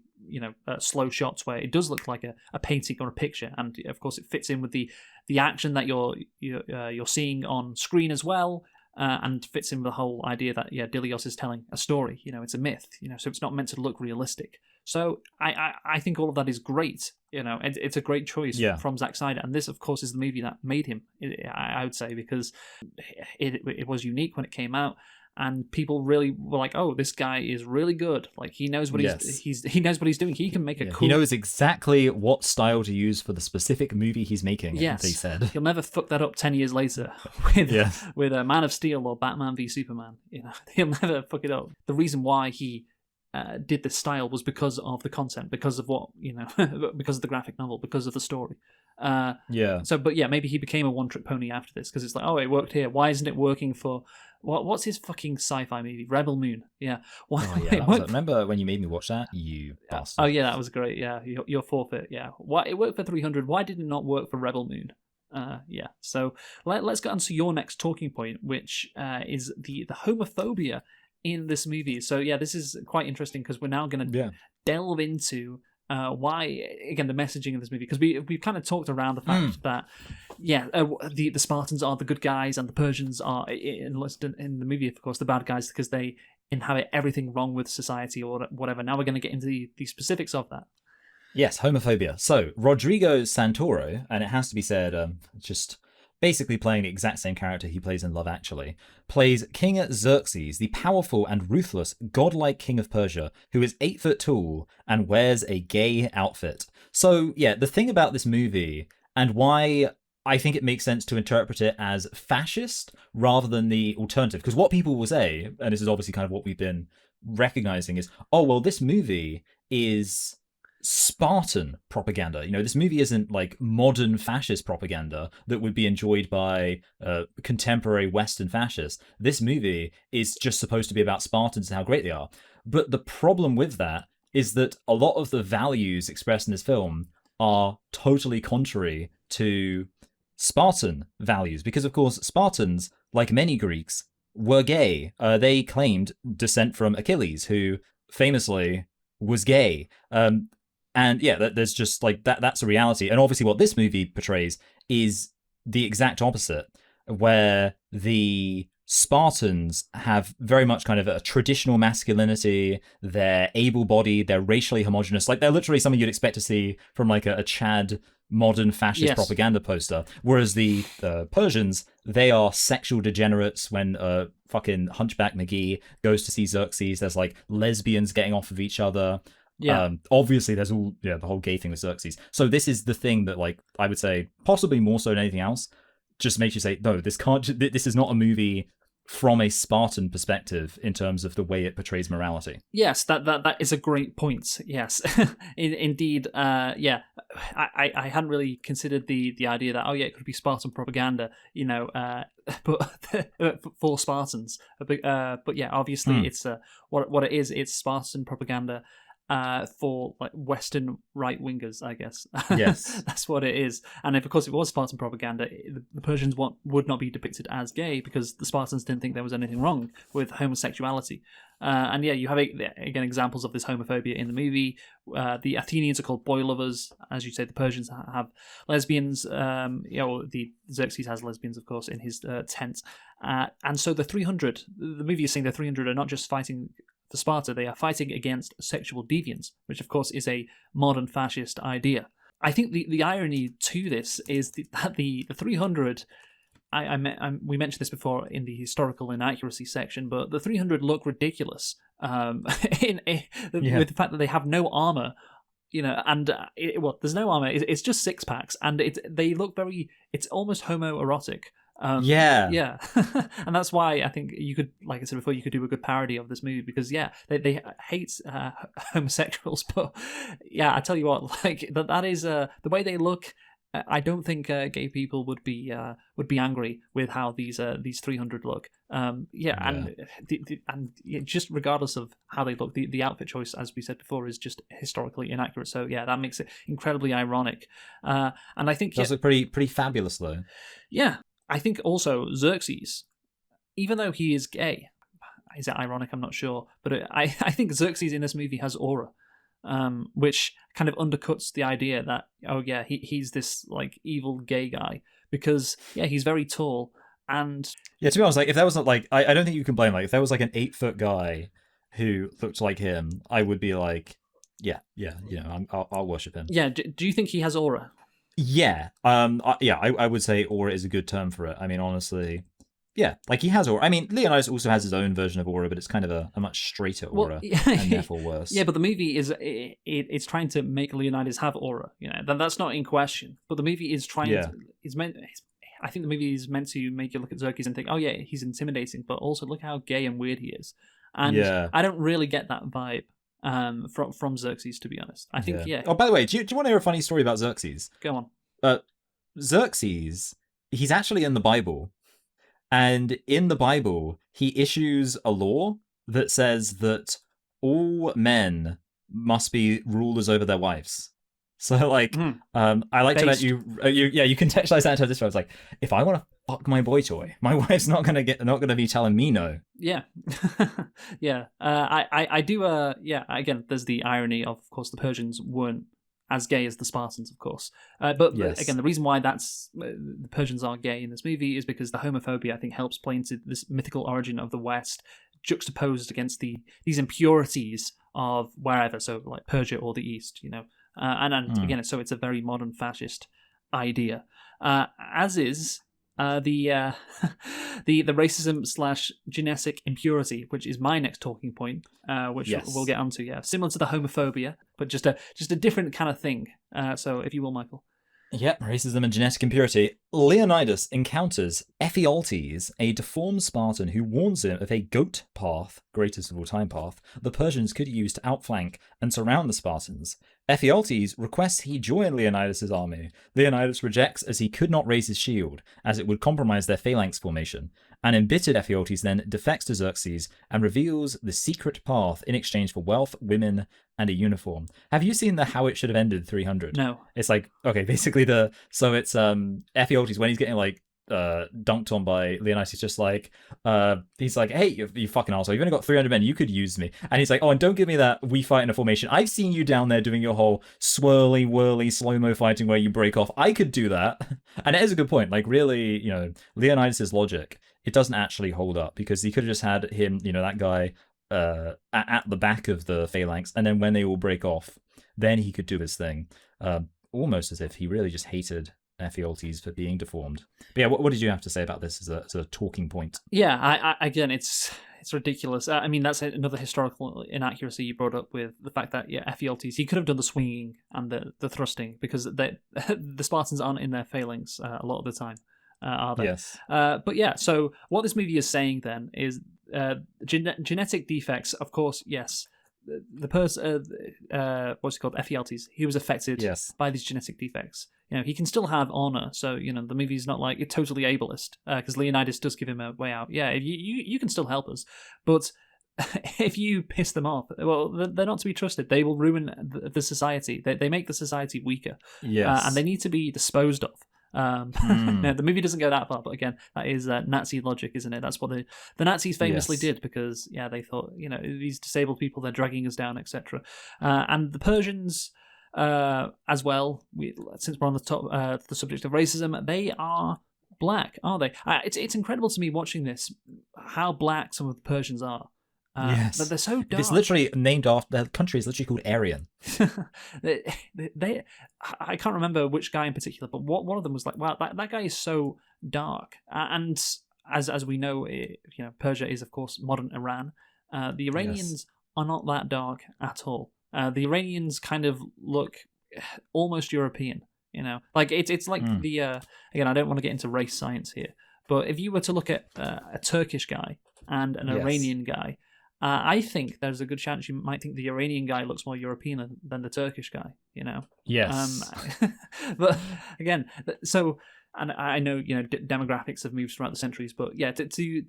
slow shots where it does look like a painting or a picture, and of course it fits in with the action that you're seeing on screen as well, and fits in with the whole idea that Dilios is telling a story. It's a myth. So it's not meant to look realistic. So I think all of that is great. It's a great choice from Zack Snyder, and this, of course, is the movie that made him. I would say, because it was unique when it came out, and people really were like, "Oh, this guy is really good. He knows what he knows what he's doing. He can make a cool. He knows exactly what style to use for the specific movie he's making." Yes, they said he'll never fuck that up 10 years later with a Man of Steel or Batman v Superman. He'll never fuck it up. The reason why he did this style was because of the content, because of what because of the graphic novel, because of the story. So, but yeah, maybe he became a one-trick pony after this, because it's like, oh, it worked here. Why isn't it working for what's his fucking sci-fi movie, Rebel Moon? Yeah. Why? Oh, yeah, remember when you made me watch that, you bastard? Oh yeah, that was great. Yeah, your forfeit. Yeah. Why it worked for 300? Why did it not work for Rebel Moon? Yeah. So let's get on to your next talking point, which is the homophobia in this movie. So yeah, this is quite interesting because we're now going to delve into why, again, the messaging of this movie, because we've kind of talked around the fact that the Spartans are the good guys and the Persians are in the movie, of course, the bad guys, because they inhabit everything wrong with society or whatever. Now we're going to get into the specifics of that. Yes, homophobia. So, Rodrigo Santoro, and it has to be said, just basically playing the exact same character he plays in Love Actually, plays King Xerxes, the powerful and ruthless, godlike king of Persia, who is 8 foot tall and wears a gay outfit. So, yeah, the thing about this movie and why I think it makes sense to interpret it as fascist rather than the alternative, because what people will say, and this is obviously kind of what we've been recognizing, is, oh, well, this movie is Spartan propaganda. This movie isn't like modern fascist propaganda that would be enjoyed by contemporary Western fascists. This movie is just supposed to be about Spartans and how great they are. But the problem with that is that a lot of the values expressed in this film are totally contrary to Spartan values, because of course Spartans, like many Greeks, were gay. They claimed descent from Achilles, who famously was gay. And yeah, there's just like that's a reality. And obviously what this movie portrays is the exact opposite, where the Spartans have very much kind of a traditional masculinity. They're able-bodied, they're racially homogenous. Like, they're literally something you'd expect to see from like a Chad modern fascist propaganda poster. Whereas the Persians, they are sexual degenerates. When fucking Hunchback McGee goes to see Xerxes, there's like lesbians getting off of each other. Yeah. Obviously there's the whole gay thing with Xerxes. So this is the thing that, like, I would say possibly more so than anything else, just makes you say, no, this is not a movie from a Spartan perspective in terms of the way it portrays morality. Yes, that is a great point. Yes, indeed. Yeah, I hadn't really considered the idea that, oh yeah, it could be Spartan propaganda, but for Spartans. But yeah, obviously it's what it is. It's Spartan propaganda for like Western right wingers, I guess. Yes, that's what it is. And if, of course, it was Spartan propaganda, the Persians would not be depicted as gay because the Spartans didn't think there was anything wrong with homosexuality. And yeah, you have again examples of this homophobia in the movie. The Athenians are called boy lovers, as you say. The Persians have lesbians. The Xerxes has lesbians, of course, in his tent. And so the 300, the movie is saying the 300 are not just fighting for Sparta, they are fighting against sexual deviance, which of course is a modern fascist idea. I think the irony to this is that the 300, we mentioned this before in the historical inaccuracy section, but the 300 look ridiculous with the fact that they have no armor. And there's no armor. It's just six packs, and they look it's almost homoerotic. Yeah. And that's why I think you could, like I said before, you could do a good parody of this movie, because they hate homosexuals, but yeah, I tell you what, like that is the way they look. I don't think gay people would be angry with how these 300 look. And just regardless of how they look, the outfit choice, as we said before, is just historically inaccurate. So yeah, that makes it incredibly ironic. And I think does look pretty fabulous though. Yeah. I think also Xerxes, even though he is gay, is it ironic? I'm not sure, but I think Xerxes in this movie has aura, which kind of undercuts the idea that, oh yeah, he's this like evil gay guy, because yeah, he's very tall. And yeah, to be honest, like if that was not like, I don't think you can blame, like if there was like an 8-foot guy who looked like him, I would be like, yeah, I'll worship him. Yeah, do you think he has aura? Yeah, I would say aura is a good term for it. I mean, honestly, yeah, like he has aura. I mean, Leonidas also has his own version of aura, but it's kind of a much straighter aura, and therefore worse. Yeah, but the movie it's trying to make Leonidas have aura. That's not in question. But the movie is trying to. I think the movie is meant to make you look at Xerxes and think, oh yeah, he's intimidating, but also look how gay and weird he is. And I don't really get that vibe. From Xerxes, to be honest. I think, yeah. Oh, by the way, do you want to hear a funny story about Xerxes? Go on. Xerxes, he's actually in the Bible. And in the Bible, he issues a law that says that all men must be rulers over their wives. So, like, I like to let you contextualize that into this. I was like, if I want to fuck my boy toy, my wife's not gonna be telling me no. Yeah, yeah. I do. Again, there's the irony of course, the Persians weren't as gay as the Spartans, of course. But yes. Again, the reason why the Persians are gay in this movie is because the homophobia, I think, helps play into this mythical origin of the West, juxtaposed against these impurities of wherever, so like Persia or the East, And again, so it's a very modern fascist idea, as is the the racism slash genetic impurity, which is my next talking point, which we'll get onto. Yeah, similar to the homophobia, but just a different kind of thing. So, if you will, Michael. Yep, racism and genetic impurity. Leonidas encounters Ephialtes, a deformed Spartan who warns him of a goat path, greatest of all time path, the Persians could use to outflank and surround the Spartans. Ephialtes requests he join Leonidas' army. Leonidas rejects as he could not raise his shield, as it would compromise their phalanx formation. An embittered Ephialtes then defects to Xerxes and reveals the secret path in exchange for wealth, women, and a uniform. Have you seen the How It Should Have Ended 300? No. It's like, okay, basically it's Ephialtes when he's getting like dunked on by Leonidas. He's just like, he's like, hey, you fucking asshole, you've only got 300 men, you could use me. And he's like, oh, and don't give me that we fight in a formation. I've seen you down there doing your whole swirly, whirly, slow-mo fighting where you break off. I could do that. And it is a good point. Like, really, Leonidas' logic, it doesn't actually hold up, because he could have just had him, that guy at the back of the phalanx, and then when they all break off, then he could do his thing. Almost as if he really just hated Ephialtes for being deformed. But yeah, what did you have to say about this as a talking point? Yeah, I again, it's ridiculous. I mean, that's another historical inaccuracy you brought up with the fact that Ephialtes, he could have done the swinging and the thrusting, because the Spartans aren't in their phalanx a lot of the time. Are they? Yes. But yeah, so what this movie is saying then is genetic defects, of course, yes. The person, what's he called, Ephialtes, he was affected by these genetic defects. He can still have honor, so the movie's not like it's totally ableist, because Leonidas does give him a way out. Yeah, you can still help us, but if you piss them off, well, they're not to be trusted. They will ruin the society. They make the society weaker, and they need to be disposed of. The movie doesn't go that far, but again, that is Nazi logic, isn't it? That's what the Nazis famously did, because they thought, these disabled people, they're dragging us down, etc. And the Persians, as well, since we're on the subject of racism, they are black, aren't they? It's incredible to me watching this, how black some of the Persians are. Yes, but they're so dark. It's literally named after, the country is literally called Aryan. I can't remember which guy in particular, but one of them was like, wow, that guy is so dark. And as we know, Persia is of course modern Iran. The Iranians are not that dark at all. The Iranians kind of look almost European. Like it's like the again, I don't want to get into race science here, but if you were to look at a Turkish guy and an Iranian guy, I think there's a good chance you might think the Iranian guy looks more European than the Turkish guy, Yes. But again, so, and I know, demographics have moved throughout the centuries, but yeah, to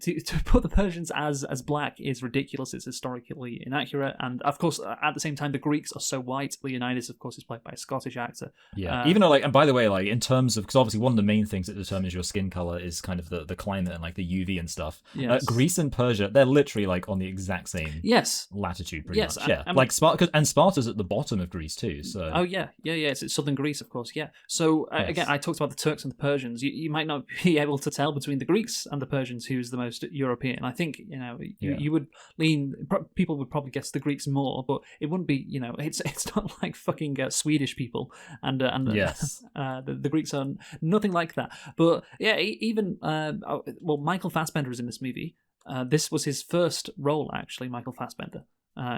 put the Persians as black is ridiculous. It's historically inaccurate. And of course, at the same time, the Greeks are so white. Leonidas, of course, is played by a Scottish actor. Yeah. Even though, and by the way, in terms of, because obviously one of the main things that determines your skin color is kind of the climate and the UV and stuff. Yes. Greece and Persia, they're literally on the exact same latitude, pretty much. Yeah. And Sparta's at the bottom of Greece too. So. Oh yeah. It's southern Greece, of course. Yeah. So again, I talked about the Turks and the Persians. You might not be able to tell between the Greeks and the Persians who's the most European. I think you would lean. People would probably guess the Greeks more, but it wouldn't be. It's not like fucking Swedish people and the Greeks are nothing like that. But yeah, even Michael Fassbender is in this movie. This was his first role, actually, Michael Fassbender.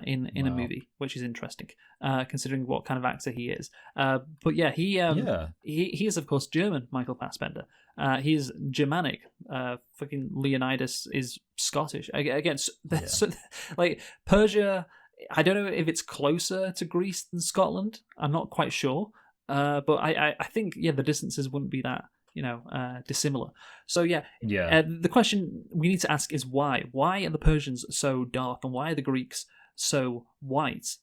In a movie, which is interesting, considering what kind of actor he is. But yeah, he is of course German. Michael Fassbender. He is Germanic. Fucking Leonidas is Scottish. Again, so, Persia. I don't know if it's closer to Greece than Scotland. I'm not quite sure. But I think the distances wouldn't be that dissimilar. So the question we need to ask is why? Why are the Persians so dark, and why are the Greeks so white?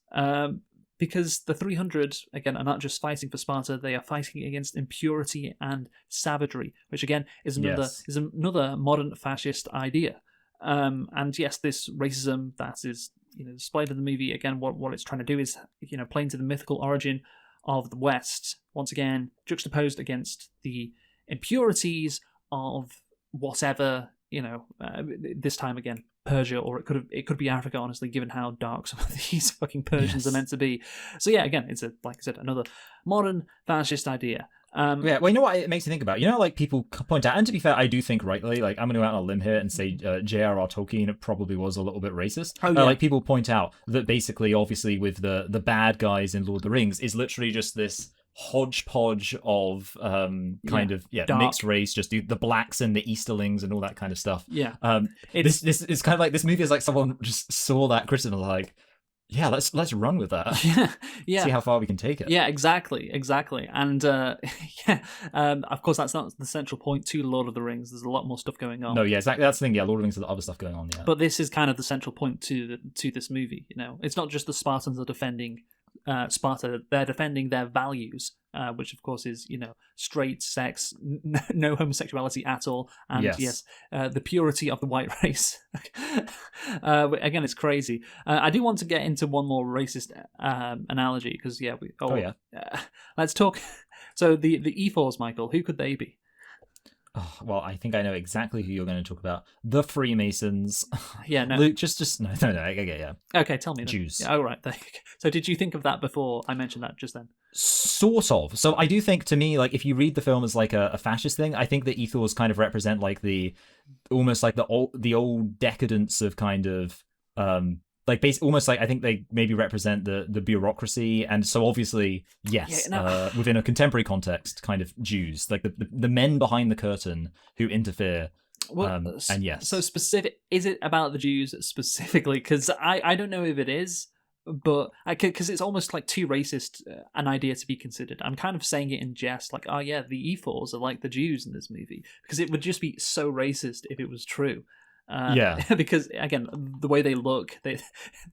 Because the 300 again are not just fighting for Sparta; they are fighting against impurity and savagery, which again is another modern fascist idea. And yes, this racism that is displayed in the movie, again, what it's trying to do is play into the mythical origin of the West, once again juxtaposed against the impurities of whatever, this time again, Persia, or it could be Africa, honestly, given how dark some of these fucking Persians are meant to be. So yeah, again, it's like I said, another modern fascist idea. Yeah, well, you know what it makes me think about? You know, like people point out, and to be fair, I do think rightly, like I'm going to go out on a limb here and say J.R.R. Tolkien probably was a little bit racist. Oh, yeah. Like people point out that basically, obviously, with the bad guys in Lord of the Rings is literally just this hodgepodge of mixed race, just the blacks and the Easterlings and all that kind of stuff. Yeah. This is kind of like, this movie is like someone just saw that criticism and like, yeah, let's run with that. Yeah. See how far we can take it. Yeah, exactly. And of course, that's not the central point to Lord of the Rings. There's a lot more stuff going on. No, yeah, exactly. That's the thing. Yeah, Lord of the Rings has other stuff going on. Yeah, but this is kind of the central point to this movie. You know, it's not just the Spartans are defending Sparta; they're defending their values, which of course is, you know, straight sex, no homosexuality at all, and yes, the purity of the white race. Again, it's crazy. I do want to get into one more racist analogy because let's talk. So the E4s, Michael, who could they be? Oh, well, I think I know exactly who you're going to talk about. The Freemasons. Yeah, no. Luke, just no. Okay, yeah. Okay, tell me. Then. Jews. Yeah, right. So did you think of that before I mentioned that just then? Sort of. So I do think, to me, like, if you read the film as like a fascist thing, I think the ethos kind of represent like almost like the old decadence of kind of almost like, I think they maybe represent the bureaucracy, and so obviously within a contemporary context, kind of Jews, like the men behind the curtain who interfere. And yes. So specific, is it about the Jews specifically? Because I don't know if it is, but because it's almost like too racist an idea to be considered. I'm kind of saying it in jest, like, oh yeah, the E4s are like the Jews in this movie, because it would just be so racist if it was true. Because again, the way they look,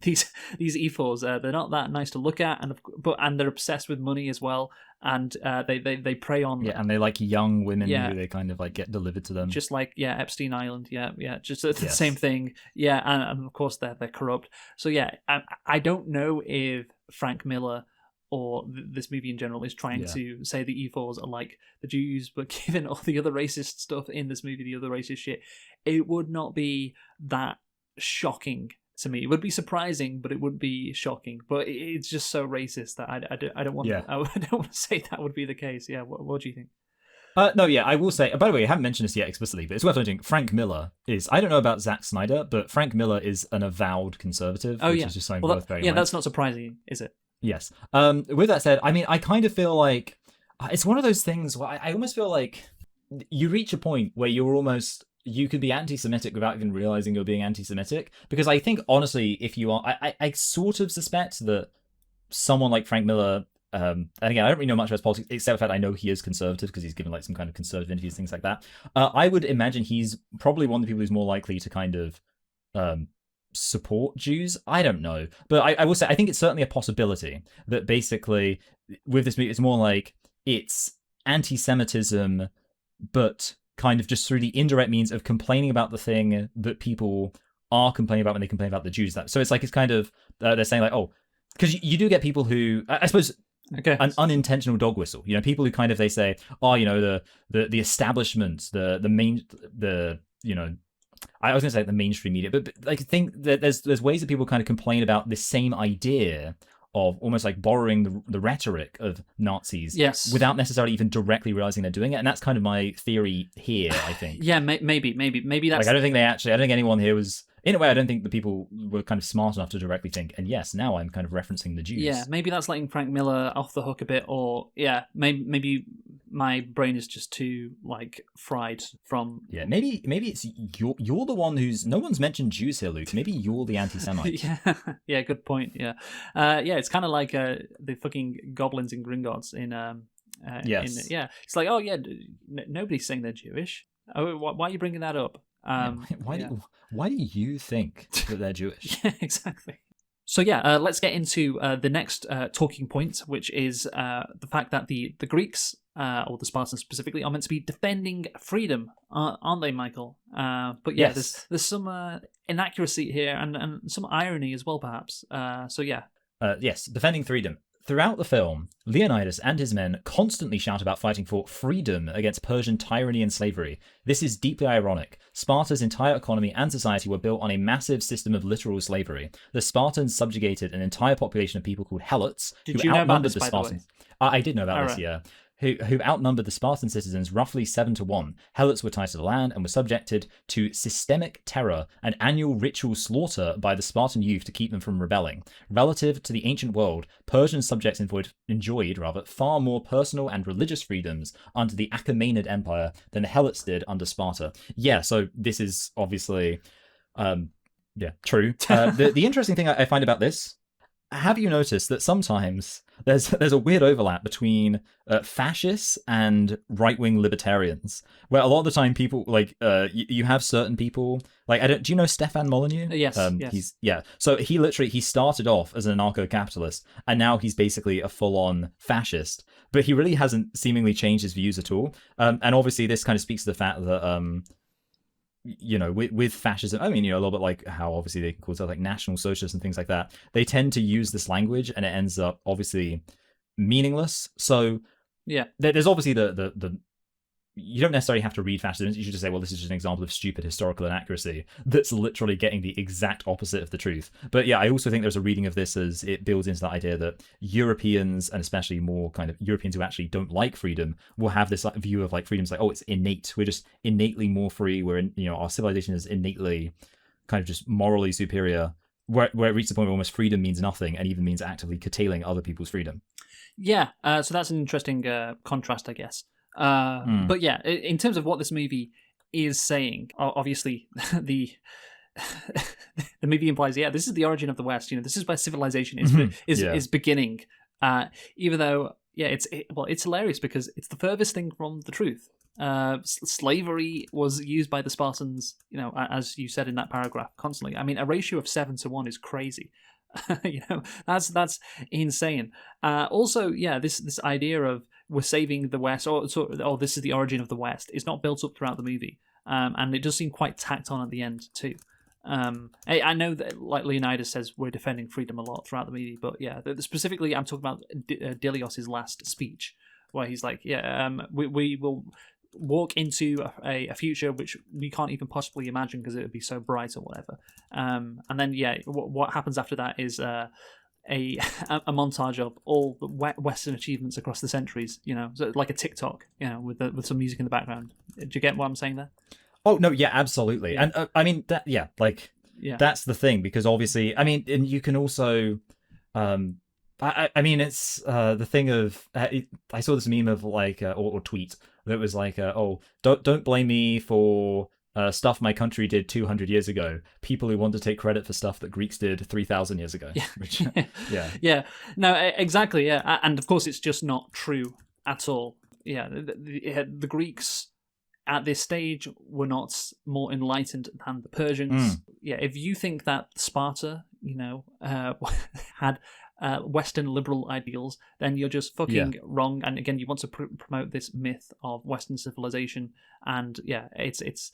these E4s, they're not that nice to look at, and they're obsessed with money as well, and they prey on and they like young women who they kind of like get delivered to them, just like Epstein Island, just the same thing, and of course they're corrupt. So I don't know if Frank Miller or this movie in general is trying to say the E4s are like the Jews, but given all the other racist stuff in this movie, the other racist shit, it would not be that shocking to me. It would be surprising, but it would be shocking. But it's just so racist that I don't want to say that would be the case. Yeah, what do you think? I will say, by the way, I haven't mentioned this yet explicitly, but it's worth noting, Frank Miller is, I don't know about Zack Snyder, but Frank Miller is an avowed conservative, which is just something worth bearing in mind. That's not surprising, is it? Yes. With that said, I mean, I kind of feel like it's one of those things where I almost feel like you reach a point where you could be anti-Semitic without even realizing you're being anti-Semitic. Because I think, honestly, if you are, I sort of suspect that someone like Frank Miller, and again, I don't really know much about his politics, except for that I know he is conservative because he's given like some kind of conservative interviews, things like that. I would imagine he's probably one of the people who's more likely to kind of support Jews. I don't know, but I will say I think it's certainly a possibility that basically with this movie it's more like it's anti-Semitism, but kind of just through the indirect means of complaining about the thing that people are complaining about when they complain about the Jews. So it's like it's kind of they're saying like, oh, because you do get people who I suppose an unintentional dog whistle. You know, people who kind of they say, oh, you know, the establishment, the main you know. I was going to say the mainstream media, but I think that there's ways that people kind of complain about this same idea of almost like borrowing the rhetoric of Nazis, without necessarily even directly realizing they're doing it, and that's kind of my theory here. I think, maybe that's like I don't think anyone here was. In a way, I don't think the people were kind of smart enough to directly think, and yes, now I'm kind of referencing the Jews. Yeah, maybe that's letting Frank Miller off the hook a bit, or maybe my brain is just too like fried from. Yeah, maybe it's you're the one who's no one's mentioned Jews here, Luke. Maybe you're the anti-Semite. yeah, good point. Yeah, it's kind of like the fucking goblins in Gringotts in it's like, oh yeah, nobody's saying they're Jewish. Oh, why are you bringing that up? Why do you think that they're Jewish? Yeah, exactly. So let's get into the next talking point, which is the fact that the Greeks, or the Spartans specifically, are meant to be defending freedom, aren't they, Michael? But yes. there's some inaccuracy here and some irony as well, perhaps. Yes, defending freedom. throughout the film, Leonidas and his men constantly shout about fighting for freedom against Persian tyranny and slavery. This is deeply ironic. Sparta's entire economy and society were built on a massive system of literal slavery. The Spartans subjugated an entire population of people called helots, Did who you know about outnumbered this, the by the way? Spartans. I did know about this, Alright. yeah. Who outnumbered the Spartan citizens roughly 7-1. Helots were tied to the land and were subjected to systemic terror and annual ritual slaughter by the Spartan youth to keep them from rebelling. Relative to the ancient world, Persian subjects enjoyed far more personal and religious freedoms under the Achaemenid Empire than the Helots did under Sparta. Yeah, so this is obviously, true. The interesting thing I find about this, have you noticed that sometimes there's a weird overlap between fascists and right-wing libertarians, where a lot of the time people you have certain people like do you know Stefan Molyneux? Yes, yes. So he started off as an anarcho-capitalist and now he's basically a full-on fascist, but he really hasn't seemingly changed his views at all. And obviously this kind of speaks to the fact that with fascism, I mean, a little bit like how obviously they can call themselves like national socialists and things like that. They tend to use this language and it ends up obviously meaningless. So yeah, there's obviously the you don't necessarily have to read fascism. You should just say, well, this is just an example of stupid historical inaccuracy that's literally getting the exact opposite of the truth. But yeah, I also think there's a reading of this as it builds into that idea that Europeans, and especially more kind of Europeans who actually don't like freedom, will have this view of like freedom's like, oh, it's innate. We're just innately more free. Our civilization is innately kind of just morally superior, where it reaches the point where almost freedom means nothing and even means actively curtailing other people's freedom. Yeah, so that's an interesting contrast, I guess. But yeah, in terms of what this movie is saying, obviously the movie implies, this is the origin of the West. This is where civilization is beginning. Even though, it's hilarious because it's the furthest thing from the truth. Slavery was used by the Spartans, as you said in that paragraph, constantly. I mean, a ratio of 7-1 is crazy. That's insane. Also, this idea of we're saving the West, or this is the origin of the West, is not built up throughout the movie, and it does seem quite tacked on at the end too. I know that, like Leonidas says, we're defending freedom a lot throughout the movie, but specifically, I'm talking about Dilios's last speech, where he's like, we will walk into a future which we can't even possibly imagine because it would be so bright or whatever. And then what happens after that is a montage of all the Western achievements across the centuries. So like a TikTok, with some music in the background. Do you get what I'm saying there? Oh no, yeah, absolutely. Yeah. And I mean that, that's the thing, because obviously, I mean, and you can also, I mean, it's the thing of I saw this meme of like or tweet that was like, don't blame me for stuff my country did 200 years ago. People who want to take credit for stuff that Greeks did 3,000 years ago. Yeah. Which, No, exactly. Yeah, and of course, it's just not true at all. Yeah, the Greeks at this stage were not more enlightened than the Persians. Yeah, if you think that Sparta, had Western liberal ideals, then you're just fucking wrong. And again, you want to promote this myth of Western civilization, and it's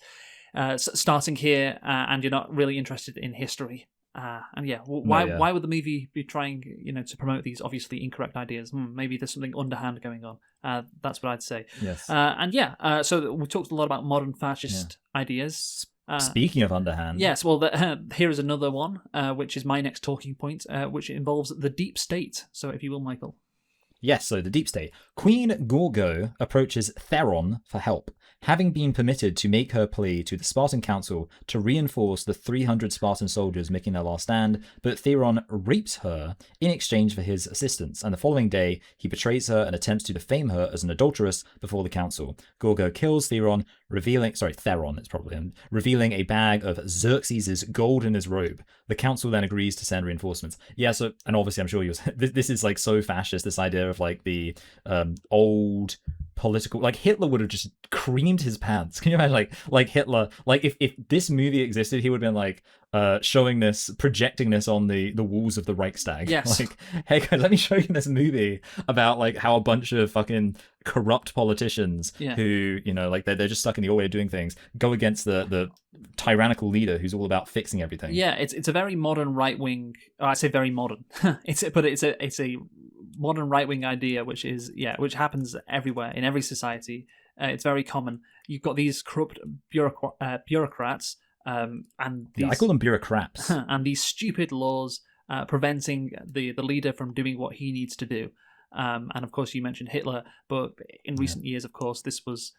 starting here, and you're not really interested in history. Why would the movie be trying, to promote these obviously incorrect ideas? Maybe there's something underhand going on. That's what I'd say. Yes. So we talked a lot about modern fascist ideas. Speaking of underhand. Yes, well, here is another one, which is my next talking point, which involves the deep state. So if you will, Michael. Yes, so the deep state. Queen Gorgo approaches Theron for help, having been permitted to make her plea to the Spartan council to reinforce the 300 Spartan soldiers making their last stand, but Theron rapes her in exchange for his assistance, and the following day he betrays her and attempts to defame her as an adulteress before the council. Gorgo kills Theron, revealing a bag of Xerxes' gold in his robe. The council then agrees to send reinforcements. Yeah, so, and obviously I'm sure this is like so fascist, this idea of like the old political, like Hitler would have just creamed his pants. Can you imagine like Hitler, like if this movie existed, he would have been like projecting this on the walls of the Reichstag. Yes. Like, hey guys, let me show you this movie about like how a bunch of fucking corrupt politicians who, they're just stuck in the old way of doing things, go against the tyrannical leader who's all about fixing everything. Yeah, it's a very modern right wing. I say very modern. it's a modern right-wing idea, which happens everywhere in every society. It's very common. You've got these corrupt bureaucrats, and these, I call them bureaucrats. and these stupid laws preventing the leader from doing what he needs to do. And of course, you mentioned Hitler, but in recent years, of course, this was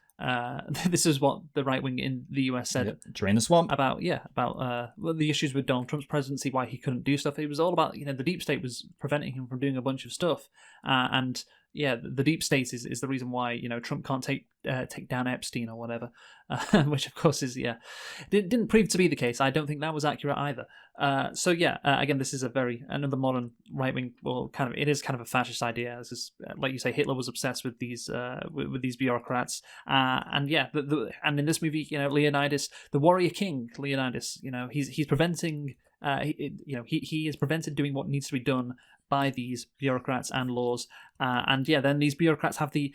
this is what the right wing in the US said. Drain the swamp. About the issues with Donald Trump's presidency, why he couldn't do stuff. It was all about the deep state was preventing him from doing a bunch of stuff, and the deep state is the reason why Trump can't take down Epstein or whatever, which of course is didn't prove to be the case. I don't think that was accurate either. Again, this is another modern right wing. Well, it is kind of a fascist idea. This is, like you say, Hitler was obsessed with these bureaucrats, and in this movie, Leonidas, the warrior king, Leonidas, he's preventing. He is prevented doing what needs to be done by these bureaucrats and laws, then these bureaucrats have the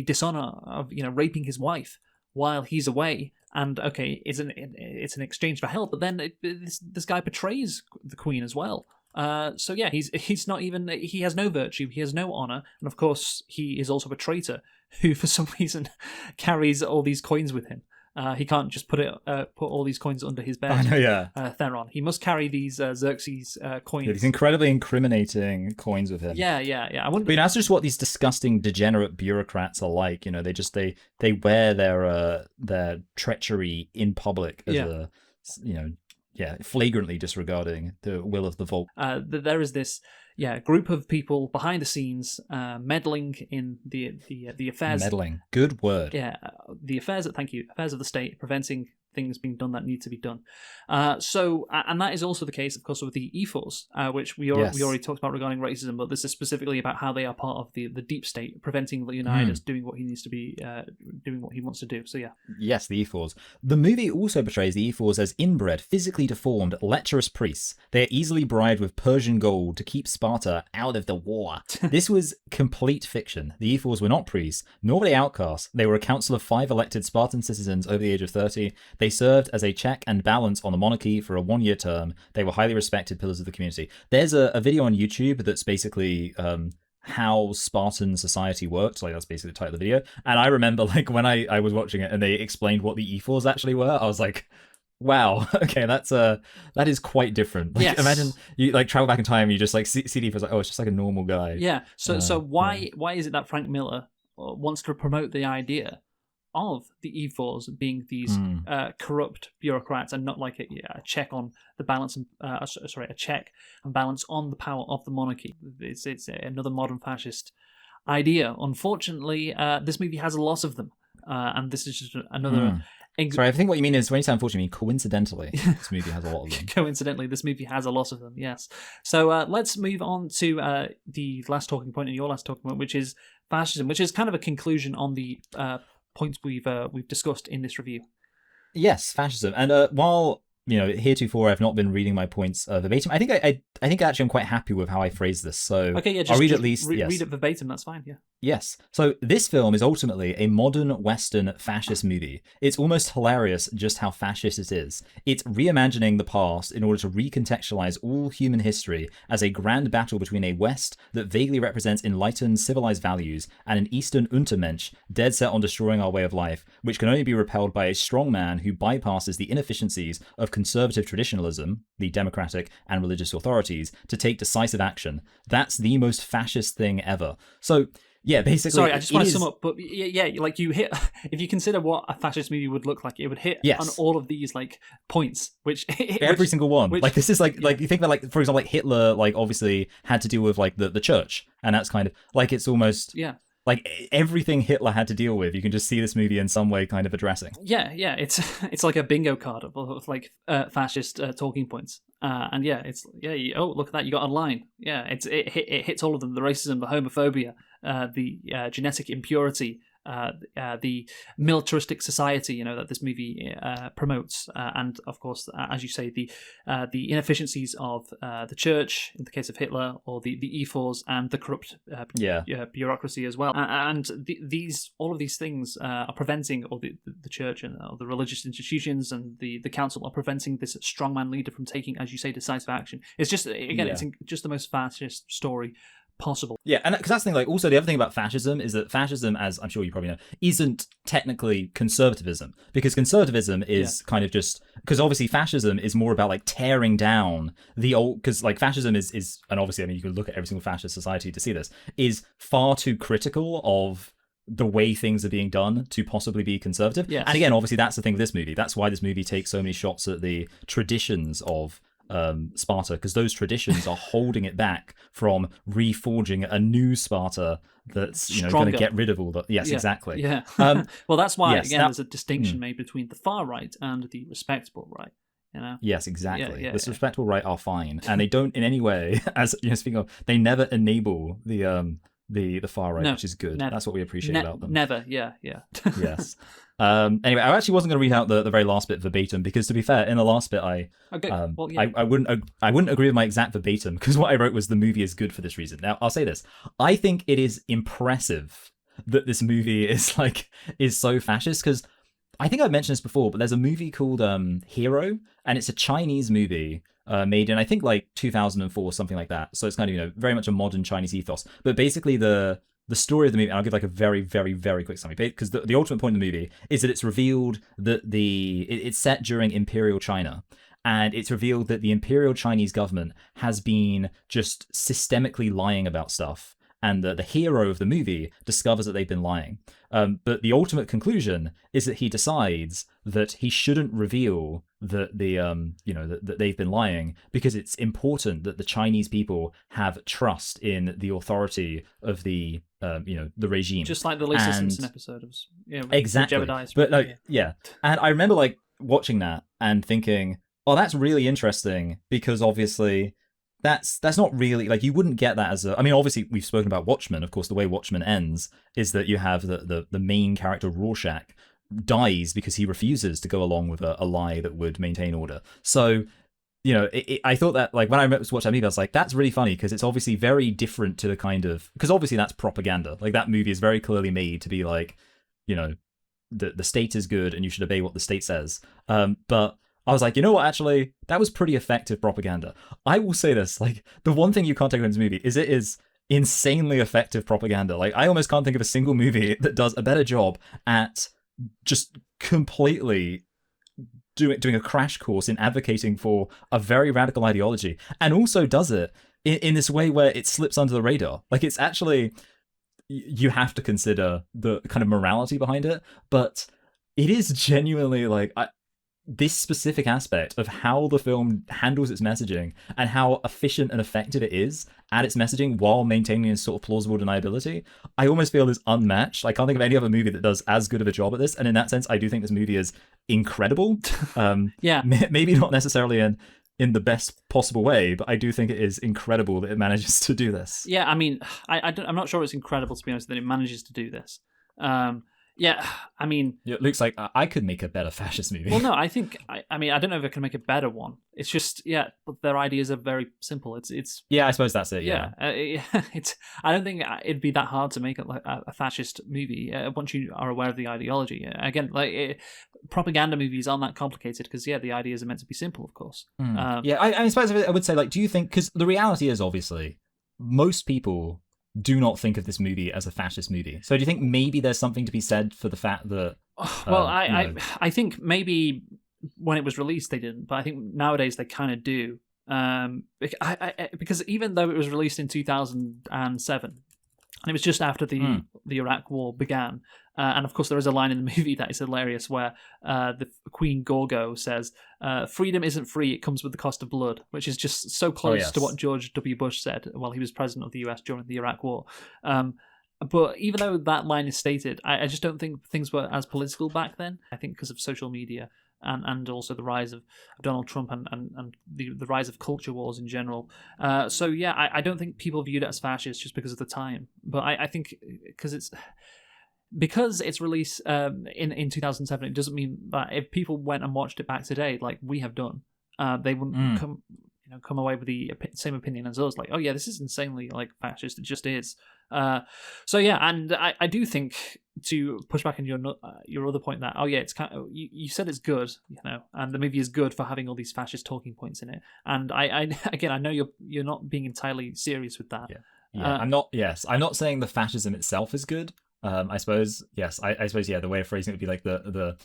dishonor of raping his wife while he's away, and okay, it's an exchange for help, but then this guy betrays the queen as well. He's not even, he has no virtue, he has no honor, and of course he is also a traitor who for some reason carries all these coins with him. He can't just put all these coins under his bed. I know, yeah. Theron. He must carry these Xerxes coins. Yeah, these incredibly incriminating coins with him. Yeah. But that's just what these disgusting, degenerate bureaucrats are like. They wear their treachery in public as flagrantly disregarding the will of the Volk. There is this group of people behind the scenes meddling in the affairs. Meddling. Good word. Yeah, the affairs of the state, preventing things being done that need to be done. And that is also the case, of course, with the E-Force, which we already talked about regarding racism, but this is specifically about how they are part of the deep state, preventing Leonidas doing what he needs to be doing what he wants to do. So yeah. Yes, the E-Force. The movie also portrays the E-Force as inbred, physically deformed, lecherous priests. They are easily bribed with Persian gold to keep Sparta out of the war. This was complete fiction. The E-Force were not priests, nor were they outcasts. They were a council of 5 elected Spartan citizens over the age of 30. They served as a check and balance on the monarchy for a 1-year term. They were highly respected pillars of the community. There's a video on YouTube that's basically how Spartan society worked. Like, that's basically the title of the video. And I remember, like, when I was watching it and they explained what the E-Force actually were, I was like, wow, okay, that is quite different. Like, yes. Imagine you like travel back in time, you just like see the E-Force, like, oh, it's just like a normal guy. Yeah. So why is it that Frank Miller wants to promote the idea of the E-Force being these corrupt bureaucrats and not like a check on the balance, a check and balance on the power of the monarchy? It's another modern fascist idea. Unfortunately, this movie has a lot of them, and this is just another. Sorry, I think what you mean is when you say unfortunately, you mean coincidentally, this movie has a lot of them. Coincidentally, this movie has a lot of them. Yes. So let's move on to the last talking point and your last talking point, which is fascism, which is kind of a conclusion on the points we've discussed in this review. Yes, fascism. And while heretofore I've not been reading my points verbatim, I think actually I'm quite happy with how I phrased this. So okay, yeah, I'll read at least. Read it verbatim. That's fine. Yeah. Yes. So this film is ultimately a modern Western fascist movie. It's almost hilarious just how fascist it is. It's reimagining the past in order to recontextualize all human history as a grand battle between a West that vaguely represents enlightened, civilized values and an Eastern Untermensch dead set on destroying our way of life, which can only be repelled by a strong man who bypasses the inefficiencies of conservative traditionalism, the democratic and religious authorities, to take decisive action. That's the most fascist thing ever. So yeah, basically. Sorry, I just want to sum up, but like you hit. If you consider what a fascist movie would look like, it would hit on all of these like points, every single one. Like this is like you think about like, for example, like Hitler, like obviously had to deal with like the church, and that's kind of like it's almost like everything Hitler had to deal with. You can just see this movie in some way kind of addressing. Yeah, it's like a bingo card of like fascist talking points. And oh, look at that, you got a line. Yeah, it hits all of them: the racism, the homophobia, the genetic impurity, the militaristic society, that this movie promotes, and of course, as you say, the inefficiencies of the church in the case of Hitler, or the E-Force and the corrupt bureaucracy as well. And all of these things are preventing, or the church and the religious institutions and the council are preventing this strongman leader from taking, as you say, decisive action. It's just it's just the most fascist story possible. Yeah, and because that's the thing, like, also the other thing about fascism is that fascism, as I'm sure you probably know, isn't technically conservatism, because conservatism is kind of just, because obviously fascism is more about like tearing down the old, because like fascism is, and obviously, I mean, you can look at every single fascist society to see this, is far too critical of the way things are being done to possibly be conservative. Yes. And again, obviously, that's the thing with this movie. That's why this movie takes so many shots at the traditions of Sparta, because those traditions are holding it back from reforging a new Sparta that's going to get rid of all the exactly. Yeah. Well, that's why again there's a distinction made between the far right and the respectable right. Yes, exactly. The respectable right are fine, and they don't in any way, as speaking of, they never enable the far right, which is good. That's what we appreciate about them. Never, yeah. Yes. Anyway, I actually wasn't going to read out the very last bit verbatim, because to be fair, in the last bit, I wouldn't agree with my exact verbatim, because what I wrote was the movie is good for this reason. Now, I'll say this: I think it is impressive that this movie is so fascist, because I think I've mentioned this before, but there's a movie called Hero, and it's a Chinese movie. Made in, I think, like 2004, something like that. So it's kind of, very much a modern Chinese ethos. But basically the story of the movie, and I'll give like a very, very, very quick summary, because the ultimate point of the movie is that it's revealed that it's set during Imperial China. And it's revealed that the Imperial Chinese government has been just systemically lying about stuff. And the hero of the movie discovers that they've been lying. But the ultimate conclusion is that he decides that he shouldn't reveal that that they've been lying, because it's important that the Chinese people have trust in the authority of the regime. Just like the Lisa Simpson episode of exactly. Jebediah's. But and I remember like watching that and thinking, oh, that's really interesting, because obviously that's not really, like, you wouldn't get that as I mean, obviously we've spoken about Watchmen. Of course, the way Watchmen ends is that you have the main character Rorschach dies because he refuses to go along with a lie that would maintain order. So I thought that, like, when I watched that movie, I was like, that's really funny, because it's obviously very different to the kind of, because obviously that's propaganda. Like, that movie is very clearly made to be like, the state is good and you should obey what the state says. But I was like, you know what, actually, that was pretty effective propaganda. I will say this, like, the one thing you can't take from this movie is it is insanely effective propaganda. Like, I almost can't think of a single movie that does a better job at just completely doing a crash course in advocating for a very radical ideology, and also does it in this way where it slips under the radar. Like, it's actually, you have to consider the kind of morality behind it, but it is genuinely like, this specific aspect of how the film handles its messaging and how efficient and effective it is at its messaging while maintaining a sort of plausible deniability, I almost feel is unmatched. I can't think of any other movie that does as good of a job at this. And in that sense, I do think this movie is incredible. Maybe not necessarily in the best possible way, but I do think it is incredible that it manages to do this. Yeah, I mean, I'm not sure it's incredible, to be honest, that it manages to do this. Yeah, I mean... It looks like I could make a better fascist movie. Well, no, I think... I mean, I don't know if I can make a better one. It's just, but their ideas are very simple. It's Yeah, I suppose that's it, it's. I don't think it'd be that hard to make a fascist movie once you are aware of the ideology. Again, propaganda movies aren't that complicated, because, the ideas are meant to be simple, of course. I suppose I would say, like, do you think... Because the reality is, obviously, most people do not think of this movie as a fascist movie. So do you think maybe there's something to be said for the fact that... Well, I think maybe when it was released they didn't, but I think nowadays they kind of do. Because even though it was released in 2007, and it was just after the Iraq War began, and of course there is a line in the movie that is hilarious where the Queen Gorgo says, freedom isn't free, it comes with the cost of blood, which is just so close to what George W. Bush said while he was president of the US during the Iraq War. But even though that line is stated, I just don't think things were as political back then. I think because of social media and also the rise of Donald Trump and the rise of culture wars in general. I don't think people viewed it as fascist just because of the time. But I think because it's released in 2007, it doesn't mean that if people went and watched it back today, like we have done, they wouldn't come away with the same opinion as us. Like, oh yeah, this is insanely like fascist. It just is. And I do think, to push back on your other point, that it's kind of, you said it's good, and the movie is good for having all these fascist talking points in it. And I again, I know you're not being entirely serious with that. Yeah, I'm not saying the fascism itself is good. I suppose, yes, I suppose, yeah, the way of phrasing it would be like the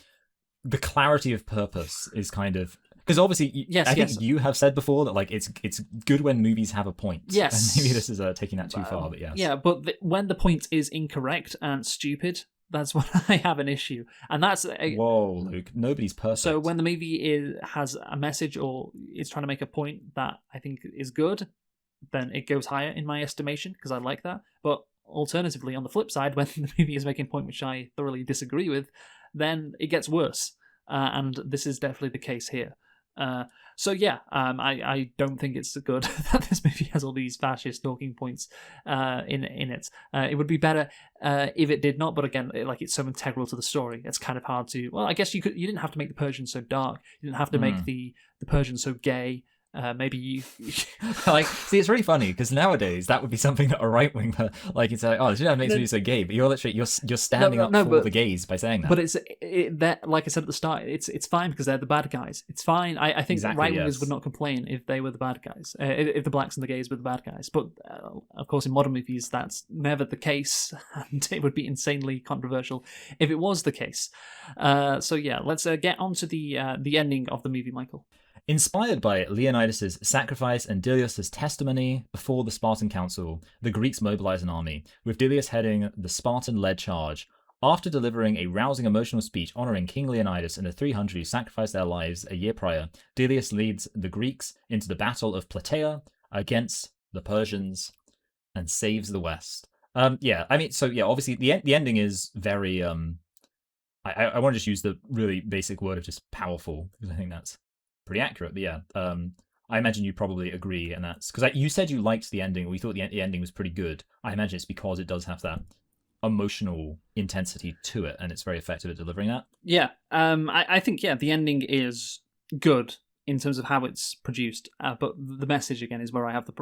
clarity of purpose is kind of, because obviously, Yes, I think yes. you have said before that like it's good when movies have a point. And Yes. maybe this is taking that too far, but yes. Yeah, but when the point is incorrect and stupid, that's when I have an issue. And that's Whoa, Luke, nobody's perfect. so when the movie has a message or is trying to make a point that I think is good, then it goes higher in my estimation because I like that. But alternatively, on the flip side, when the movie is making a point which I thoroughly disagree with, then it gets worse. And this is definitely the case here. So yeah, I don't think it's good that this movie has all these fascist talking points in it. It would be better if it did not, but again, it's so integral to the story. It's kind of hard to. Well, I guess you didn't have to make the Persians so dark. You didn't have to make the Persians so gay. Maybe you like, see, it's really funny because nowadays that would be something that a right wing, like, it's like, oh, this makes me so gay, but you're literally you're standing up for the gays by saying that. But that, like I said at the start, it's fine because they're the bad guys. It's fine. I think Exactly, right wingers yes. would not complain if they were the bad guys, if the blacks and the gays were the bad guys. But of course, in modern movies, that's never the case, and it would be insanely controversial if it was the case. So yeah, let's get on to the ending of the movie, Michael. Inspired by Leonidas' sacrifice and Dilius' testimony before the Spartan council, the Greeks mobilize an army, with Dilius heading the Spartan-led charge. After delivering a rousing emotional speech honoring King Leonidas and the 300 who sacrificed their lives a year prior, Dilius leads the Greeks into the Battle of Plataea against the Persians and saves the West. Obviously the ending is very I want to just use the really basic word of just powerful, because I think that's pretty accurate. But yeah, I imagine you probably agree, and that's because you said you liked the ending, or you thought the ending was pretty good. I imagine it's because it does have that emotional intensity to it, and it's very effective at delivering that. Yeah, I think the ending is good in terms of how it's produced, but the message again is where I have the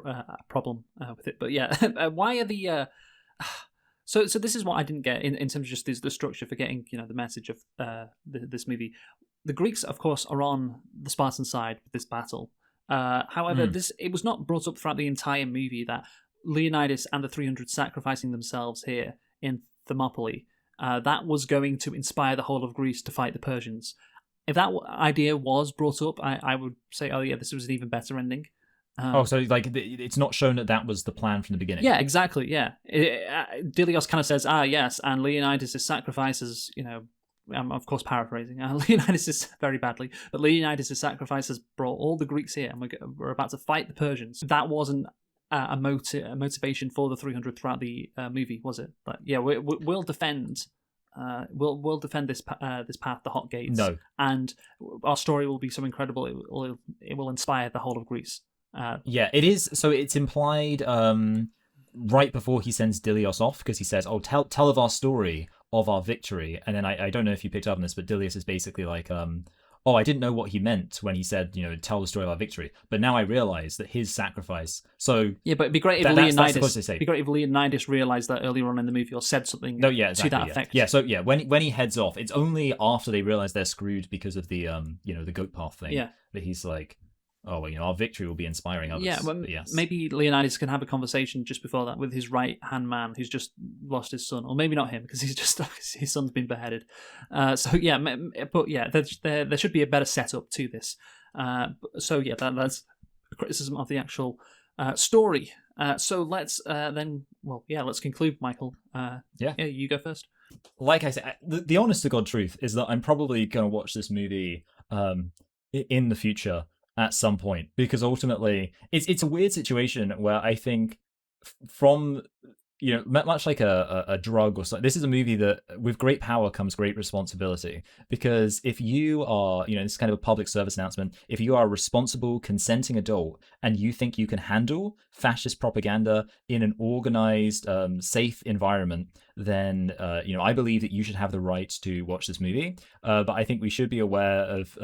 problem with it. But yeah, why are the so this is what I didn't get in terms of just the structure for getting the message of this movie. The Greeks, of course, are on the Spartan side with this battle. However, it was not brought up throughout the entire movie that Leonidas and the 300 sacrificing themselves here in Thermopylae, that was going to inspire the whole of Greece to fight the Persians. If that idea was brought up, I would say, oh yeah, this was an even better ending. So like it's not shown that was the plan from the beginning. Yeah, exactly. Yeah, Dilios kind of says, yes, and Leonidas' sacrifices, I'm of course paraphrasing. Leonidas is very badly, but Leonidas' sacrifice has brought all the Greeks here, and we're about to fight the Persians. That wasn't a motivation for the 300 throughout the movie, was it? But yeah, we'll defend. We'll defend this path, the Hot Gates. No, and our story will be so incredible it will inspire the whole of Greece. Yeah, it is. So it's implied right before he sends Dilios off, because he says, "Oh, tell of our story of our victory." And then I don't know if you picked up on this, but Dilius is basically like, "Oh, I didn't know what he meant when he said, tell the story of our victory. But now I realize that his sacrifice." So yeah, but it'd be great if Leonidas realized that earlier on in the movie, or said something to that effect. Yeah, so yeah, when he heads off, it's only after they realize they're screwed because of the the goat path thing. Yeah. That he's like, oh, well, our victory will be inspiring others. Yeah, well, yes. Maybe Leonidas can have a conversation just before that with his right-hand man who's just lost his son. Or maybe not him, because his son's been beheaded. There should be a better setup to this. That's a criticism of the actual story. So let's let's conclude, Michael. You go first. Like I said, the honest to God truth is that I'm probably going to watch this movie in the future at some point, because ultimately it's a weird situation where I think from much like a drug or something, this is a movie that with great power comes great responsibility, because if you are this is kind of a public service announcement, if you are a responsible consenting adult and you think you can handle fascist propaganda in an organized safe environment, then I believe that you should have the right to watch this movie. But I think we should be aware of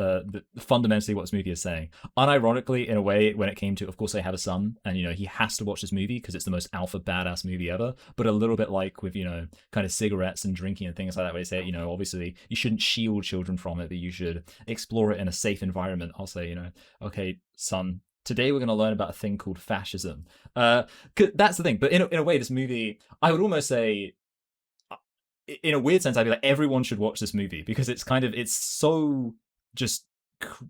fundamentally what this movie is saying. Unironically, in a way, when it came to, of course, I have a son, and he has to watch this movie because it's the most alpha badass movie ever. But a little bit like with kind of cigarettes and drinking and things like that, where they say obviously you shouldn't shield children from it, but you should explore it in a safe environment. I'll say okay, son, Today we're going to learn about a thing called fascism. 'Cause that's the thing. But in a way, this movie, I would almost say, in a weird sense, I'd be like, everyone should watch this movie because it's so just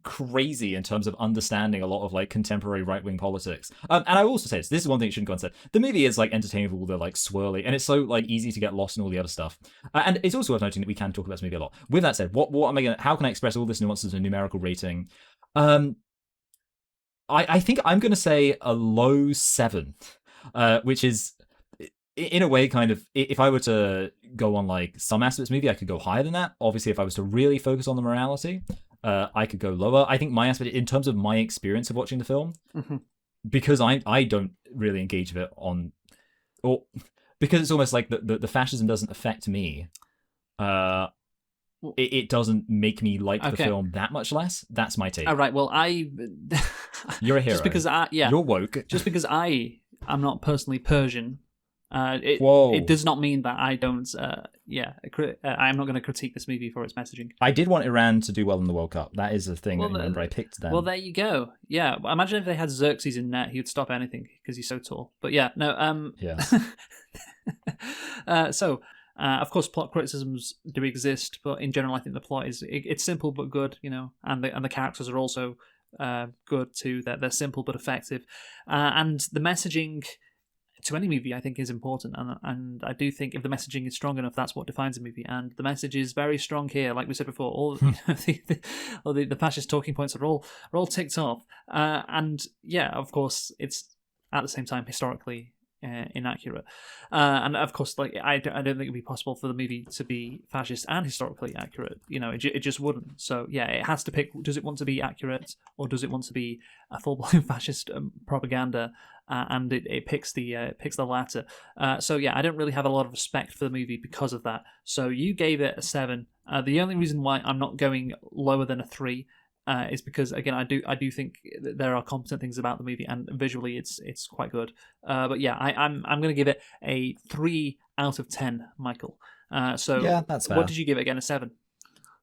crazy in terms of understanding a lot of like contemporary right-wing politics. And I will also say this is one thing that shouldn't go unsaid. The movie is like entertaining with all the like swirly, and it's so like easy to get lost in all the other stuff. And it's also worth noting that we can talk about this movie a lot. With that said, what am I gonna? How can I express all this nuances in a numerical rating? I think I'm gonna say a low 7, which is in a way kind of, if I were to go on like some aspects of this movie, I could go higher than that. Obviously, if I was to really focus on the morality, I could go lower. I think my aspect, in terms of my experience of watching the film, because I don't really engage with it on, or because it's almost like the fascism doesn't affect me. It doesn't make me like the film that much less. That's my take. All right. Well, you're a hero. Just because you're woke. Just because I'm not personally Persian. It does not mean that I don't. I'm not going to critique this movie for its messaging. I did want Iran to do well in the World Cup. That is a thing. Remember, I picked them. Well, there you go. Yeah, imagine if they had Xerxes in net, he would stop anything because he's so tall. But yeah, no. Yes. Of course, plot criticisms do exist, but in general, I think the plot it's simple but good, and the characters are also good too. They're simple but effective, and the messaging to any movie, I think, is important, and I do think if the messaging is strong enough, that's what defines a movie, and the message is very strong here. Like we said before, all the fascist talking points are all ticked off, and yeah, of course, it's at the same time historically inaccurate, and of course, like I don't think it'd be possible for the movie to be fascist and historically accurate. It just wouldn't. So yeah, it has to pick. Does it want to be accurate, or does it want to be a full-blown fascist propaganda? And it picks the latter. So yeah, I don't really have a lot of respect for the movie because of that. So you gave it a 7. The only reason why I'm not going lower than a 3 is because, again, I do think there are competent things about the movie, and visually it's quite good. But yeah, I'm going to give it a 3 out of 10, Michael. So yeah, that's fair. What did you give it again? A 7?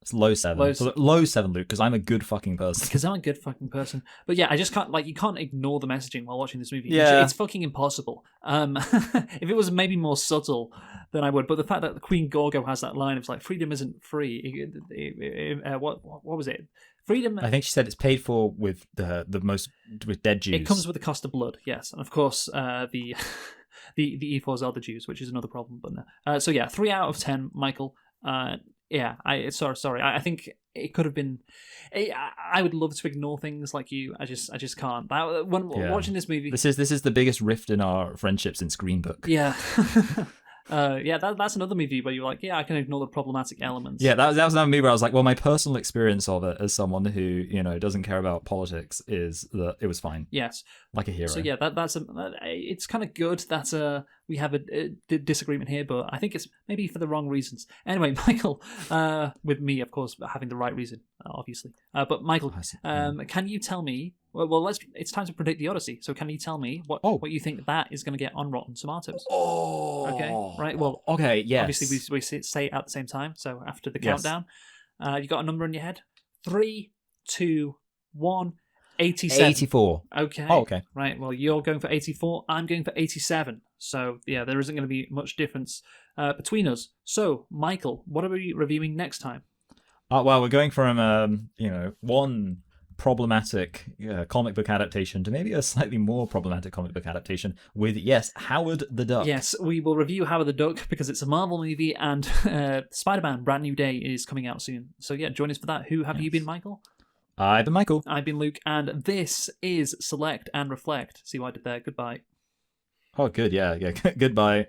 It's low 7. Low 7, Luke, because I'm a good fucking person. Because I'm a good fucking person. But yeah, I just can't, you can't ignore the messaging while watching this movie. Yeah. It's fucking impossible. If it was maybe more subtle, then I would. But the fact that the Queen Gorgo has that line, it's like, freedom isn't free. What was it? Freedom. I think she said it's paid for with with dead Jews. It comes with the cost of blood, yes. And of course, the E4s are the Jews, which is another problem. But no. So yeah, 3 out of 10, Michael. Yeah, sorry. I think it could have been. I would love to ignore things like you. I just can't. Watching this movie, this is the biggest rift in our friendship since Green Book. Yeah. That's another movie where you're like, yeah, I can ignore the problematic elements. Yeah, that was another movie where I was like, well, my personal experience of it as someone who doesn't care about politics is that it was fine. Yes, like a hero. So yeah, it's kind of good that we have a disagreement here, but I think it's maybe for the wrong reasons. Anyway, Michael, with me, of course, having the right reason, obviously. But Michael, can you tell me? Well, it's time to predict the Odyssey. So can you tell me what you think that is going to get on Rotten Tomatoes? Oh, okay, right. Well, okay, yes. Obviously, we say it at the same time. So after the countdown, you got a number in your head? 3, 2, 1. 87. 84. Okay. Oh, okay. Right. Well, you're going for 84. I'm going for 87. So yeah, there isn't going to be much difference between us. So Michael, what are we reviewing next time? Well, we're going from one problematic comic book adaptation to maybe a slightly more problematic comic book adaptation with Howard the Duck. Yes, we will review Howard the Duck because it's a Marvel movie, and Spider-Man Brand New Day is coming out soon. So yeah, join us for that. Who have you been, Michael? I've been Michael. I've been Luke, and this is Select and Reflect. See what I did there? Goodbye. Oh, good. Yeah. Goodbye.